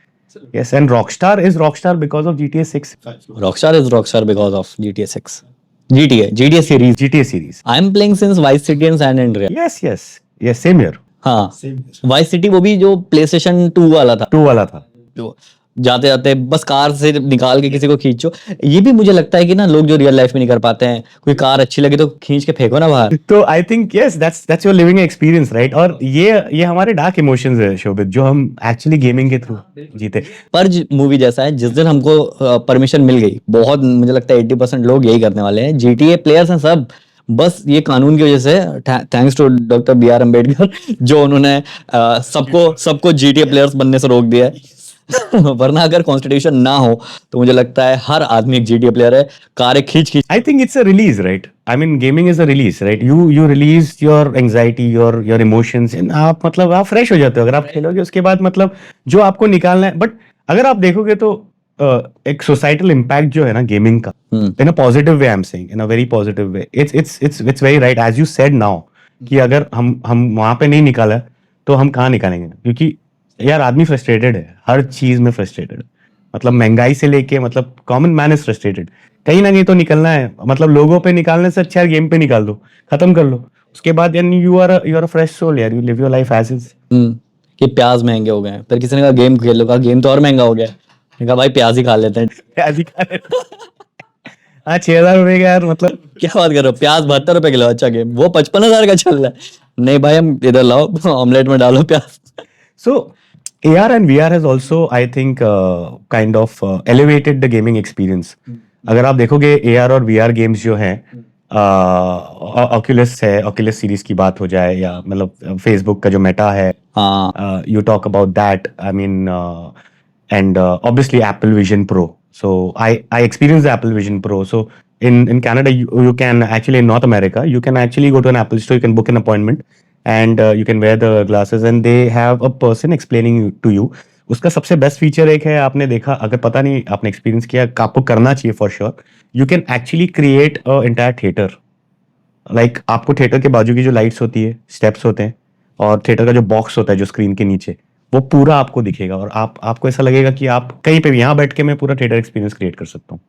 Yes, and Rockstar is Rockstar because of GTA 6. Rockstar is Rockstar because of GTA 6, GTA series. GTA series. I am playing since Vice City and San Andreas. Yes, yes. Yes, same here. हाँ, Vice City वो भी जो PlayStation 2 वाला था, 2 वाला था. जो जाते जाते बस कार से निकाल के किसी को खींचो। ये भी मुझे लगता है कि ना लोग जो रियल लाइफ में नहीं कर पाते हैं, कोई कार अच्छी लगी तो खींच के फेंको ना बाहर। तो I think yes, that's your living experience, right. और ये हमारे डार्क इमोशंस है शोभित, जो हम एक्चुअली गेमिंग के थ्रू जीते. पर्ज मूवी जैसा है, जिस दिन हमको परमिशन मिल गई, बहुत मुझे लगता है 80% लोग यही करने वाले हैं। GTA प्लेयर्स हैं सब, बस ये कानून की वजह से, thanks to doctor BR Ambedkar, जो उन्होंने सबको GTA प्लेयर्स बनने से रोक दिया है। वरना अगर कॉन्स्टिट्यूशन ना हो तो मुझे लगता है हर आदमी एक GTA प्लेयर है, कारें खींच खींच। I think it's a release, right? I mean, gaming is a release, right? You release your anxiety, your emotions, and आप मतलब आप फ्रेश हो जाते हो अगर आप खेलोगे. उसके बाद मतलब जो आपको निकालना है. बट अगर आप देखोगे तो एक सोसाइटल इम्पैक्ट जो है ना गेमिंग का, in a positive way, I am saying, in a very positive way. It's very right as you said now, कि अगर हम वहां पे नहीं निकाला तो हम कहाँ निकालेंगे. क्योंकि यार आदमी फ्रस्ट्रेटेड है, हर चीज में फ्रस्ट्रेटेड. मतलब महंगाई से लेके, मतलब कॉमन मैन इज फ्रस्ट्रेटेड. कहीं ना कहीं तो निकलना है. मतलब लोगों पे निकालने से अच्छा गेम पे निकाल दो, खत्म कर लो. उसके बाद यानी you are a fresh soul यार, you live your life as is. कि प्याज महंगे हो गए हैं, फिर किसी ने कहा गेम खेल लो, कहा गेम तो और महंगा हो गया है। मैंने कहा भाई प्याज ही खा लेते हैं। प्याज ही खा लेते. हाँ, 6,000 रुपए का यार, मतलब क्या बात कर रहे हो, प्याज 72 रुपए किलो, अच्छा गेम वो 55,000 का चल रहा है। नहीं भाई, हम इधर लाओ, ऑमलेट में डालो प्याज। so AR and VR has also, I think, kind of elevated the gaming experience. अगर आप देखोगे AR और VR गेम्स जो हैं, Oculus है, Oculus सीरीज की बात हो जाए, या मतलब Facebook का जो मेटा है, हाँ, you talk about that. I mean, and obviously Apple Vision Pro. So I experienced the Apple Vision Pro. So in Canada, you can actually, in North America, you can actually go to an Apple store, you can book an appointment, and you can wear the glasses, and they have a person explaining to you. उसका सबसे best feature एक है, आपने देखा, अगर पता नहीं आपने एक्सपीरियंस किया, आपको करना चाहिए for sure. You can actually create a entire theatre. Like आपको थिएटर के बाजू की जो लाइट्स होती है, स्टेप्स होते हैं, और थिएटर का जो बॉक्स होता है जो स्क्रीन के नीचे, वो पूरा आपको दिखेगा. और आपको ऐसा लगेगा कि आप कहीं पे भी, यहाँ बैठ के मैं पूरा थिएटर एक्सपीरियंस क्रिएट कर सकता हूँ.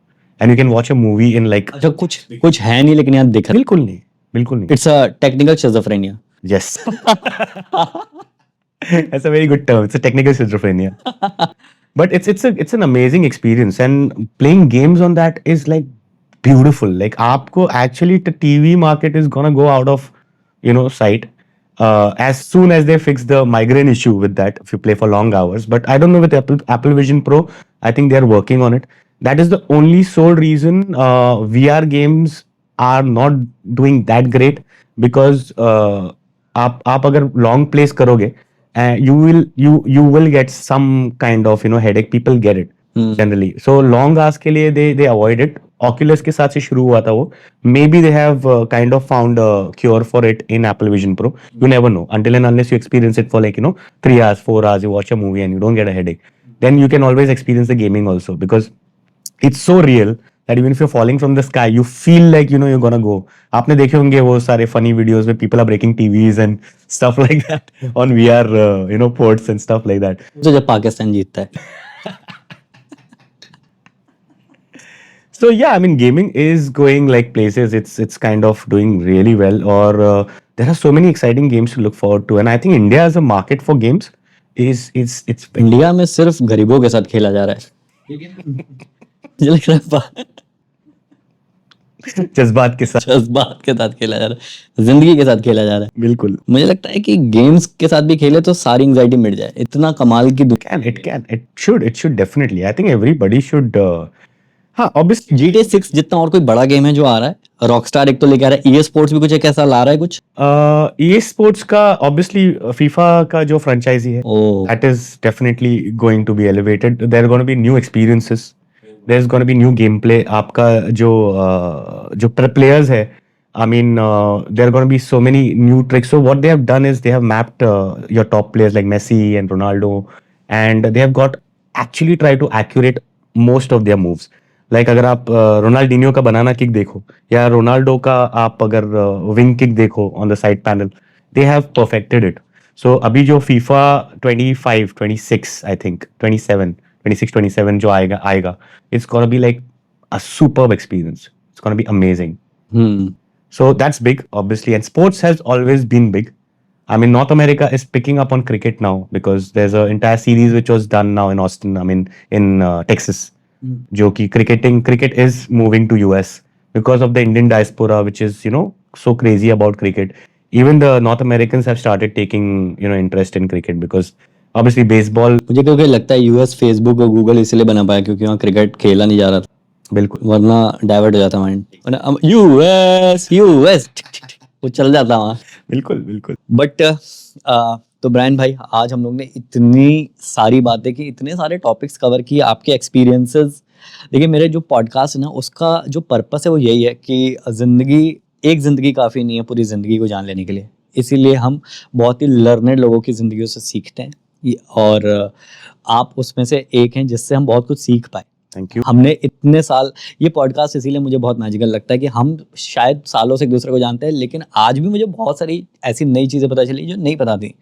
And you can watch a movie in like. अच्छा कुछ है नहीं, लेकिन यहाँ दिख रहा बिल्कुल नहीं, बिल्कुल नहीं. है। It's a technical schizophrenia. Yes. That's a very good term. It's a technical schizophrenia. But it's an amazing experience, and playing games on that is like beautiful. Like आपको actually the TV market is gonna go out of sight as soon as they fix the migraine issue with that, if you play for long hours. But I don't know with Apple Vision Pro. I think they are working on it. That is the only sole reason VR games are not doing that great, because आप अगर long place करोगे, you will get some kind of headache. People get it generally. So long hours के लिए they avoid it. Oculus के साथ से शुरू हुआ था वो. Maybe they have kind of found a cure for it in Apple Vision Pro. You never know until and unless you experience it for 3 hours, 4 hours. You watch a movie and you don't get a headache. Then you can always experience the gaming also, because it's so real that even if you're falling from the sky, you feel like you're gonna go. आपने देखे होंगे वो सारे funny videos where people are breaking TVs and stuff like that on VR ports and stuff like that. तो जब पाकिस्तान जीतता है। So yeah, I mean, gaming is going like places. It's kind of doing really well. Or there are so many exciting games to look forward to, and I think India as a market for games it's India में सिर्फ गरीबों के साथ खेला जा रहा है। मुझे लग रहा है जज्बात के साथ जज्बात के साथ खेला जा रहा है, जिंदगी के साथ खेला जा रहा है। बिल्कुल. मुझे लगता है कि गेम्स के साथ भी खेले तो सारी एंजाइटी मिट जाए। इतना कमाल की It should definitely. I think everybody should हाँ ऑब्वियसली GTA 6 जितना और कोई बड़ा गेम है जो आ रहा है, रॉकस्टार एक तो लेके आ रहा है, EA स्पोर्ट्स भी कुछ एक ऐसा ला रहा है कुछ। EA स्पोर्ट्स का ऑब्वियसली फीफा का जो फ्रेंचाइजी है ओ that is definitely going to be elevated. There are going to be new experiences. There's going to be new gameplay. आपका जो players है, I mean, there are going to be so many new tricks. So what they have done is they have mapped your top players like Messi and Ronaldo, and they have got actually tried to accurate most of their moves. Like अगर आप Ronaldinho का बनाना kick देखो या Ronaldo का आप अगर wing kick देखो on the side panel, they have perfected it. So अभी जो फीफा 25 26 आई थिंक 27 जो आएगा it's gonna be like a superb experience. It's gonna be amazing. So that's big, obviously, and sports has always been big. I mean, North America is picking up on cricket now because there's an entire series which was done now in Austin. I mean, in Texas, जो कि cricket is moving to US because of the Indian diaspora, which is so crazy about cricket. Even the North Americans have started taking interest in cricket because obviously baseball. मुझे क्योंकि लगता है US Facebook और Google इसलिए बना पाया क्योंकि वहाँ क्रिकेट खेला नहीं जा रहा था, बिल्कुल वरना डाइवर्ट हो जाता माइंड, यूएस यूएस वो चल जाता वहाँ. बिल्कुल बिल्कुल. बट तो ब्रायन भाई, आज हम लोग ने इतनी सारी बातें की, इतने सारे टॉपिक्स कवर किए, आपके एक्सपीरियंसेस. देखिए, मेरे जो पॉडकास्ट है ना, उसका जो पर्पस है वो यही है कि एक ज़िंदगी काफ़ी नहीं है पूरी ज़िंदगी को जान लेने के लिए. इसीलिए हम बहुत ही लर्नेड लोगों की ज़िंदगियों से सीखते हैं और आप उसमें से एक हैं जिससे हम बहुत कुछ सीख पाए. Thank you. हमने इतने साल, ये पॉडकास्ट इसीलिए मुझे बहुत मैजिकल लगता है कि हम शायद सालों से एक दूसरे को जानते हैं, लेकिन आज भी मुझे बहुत सारी ऐसी नई चीज़ें पता चली जो नहीं पता थी.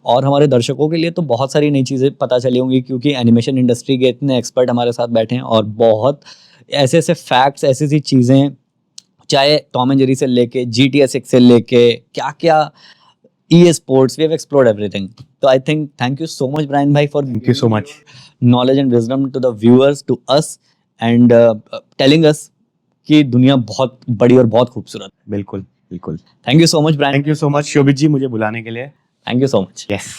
और हमारे दर्शकों के लिए तो बहुत सारी नई चीज़ें पता चली होंगी क्योंकि एनिमेशन इंडस्ट्री के इतने एक्सपर्ट हमारे साथ बैठे हैं और बहुत ऐसे ऐसे फैक्ट्स, ऐसी ऐसी चीज़ें, चाहे टॉम एंड जेरी से लेके GTA 6 से लेके क्या क्या EA Sports, we have explored everything. So I think thank you so much, Brian bhai, for Thank you so much. knowledge and wisdom to the viewers, to us, and telling us कि दुनिया बहुत बड़ी और बहुत खूबसूरत है. बिल्कुल बिल्कुल. Thank you so much, Brian. Thank you so much Shobhit ji मुझे बुलाने के लिए. Thank you so much. Yes.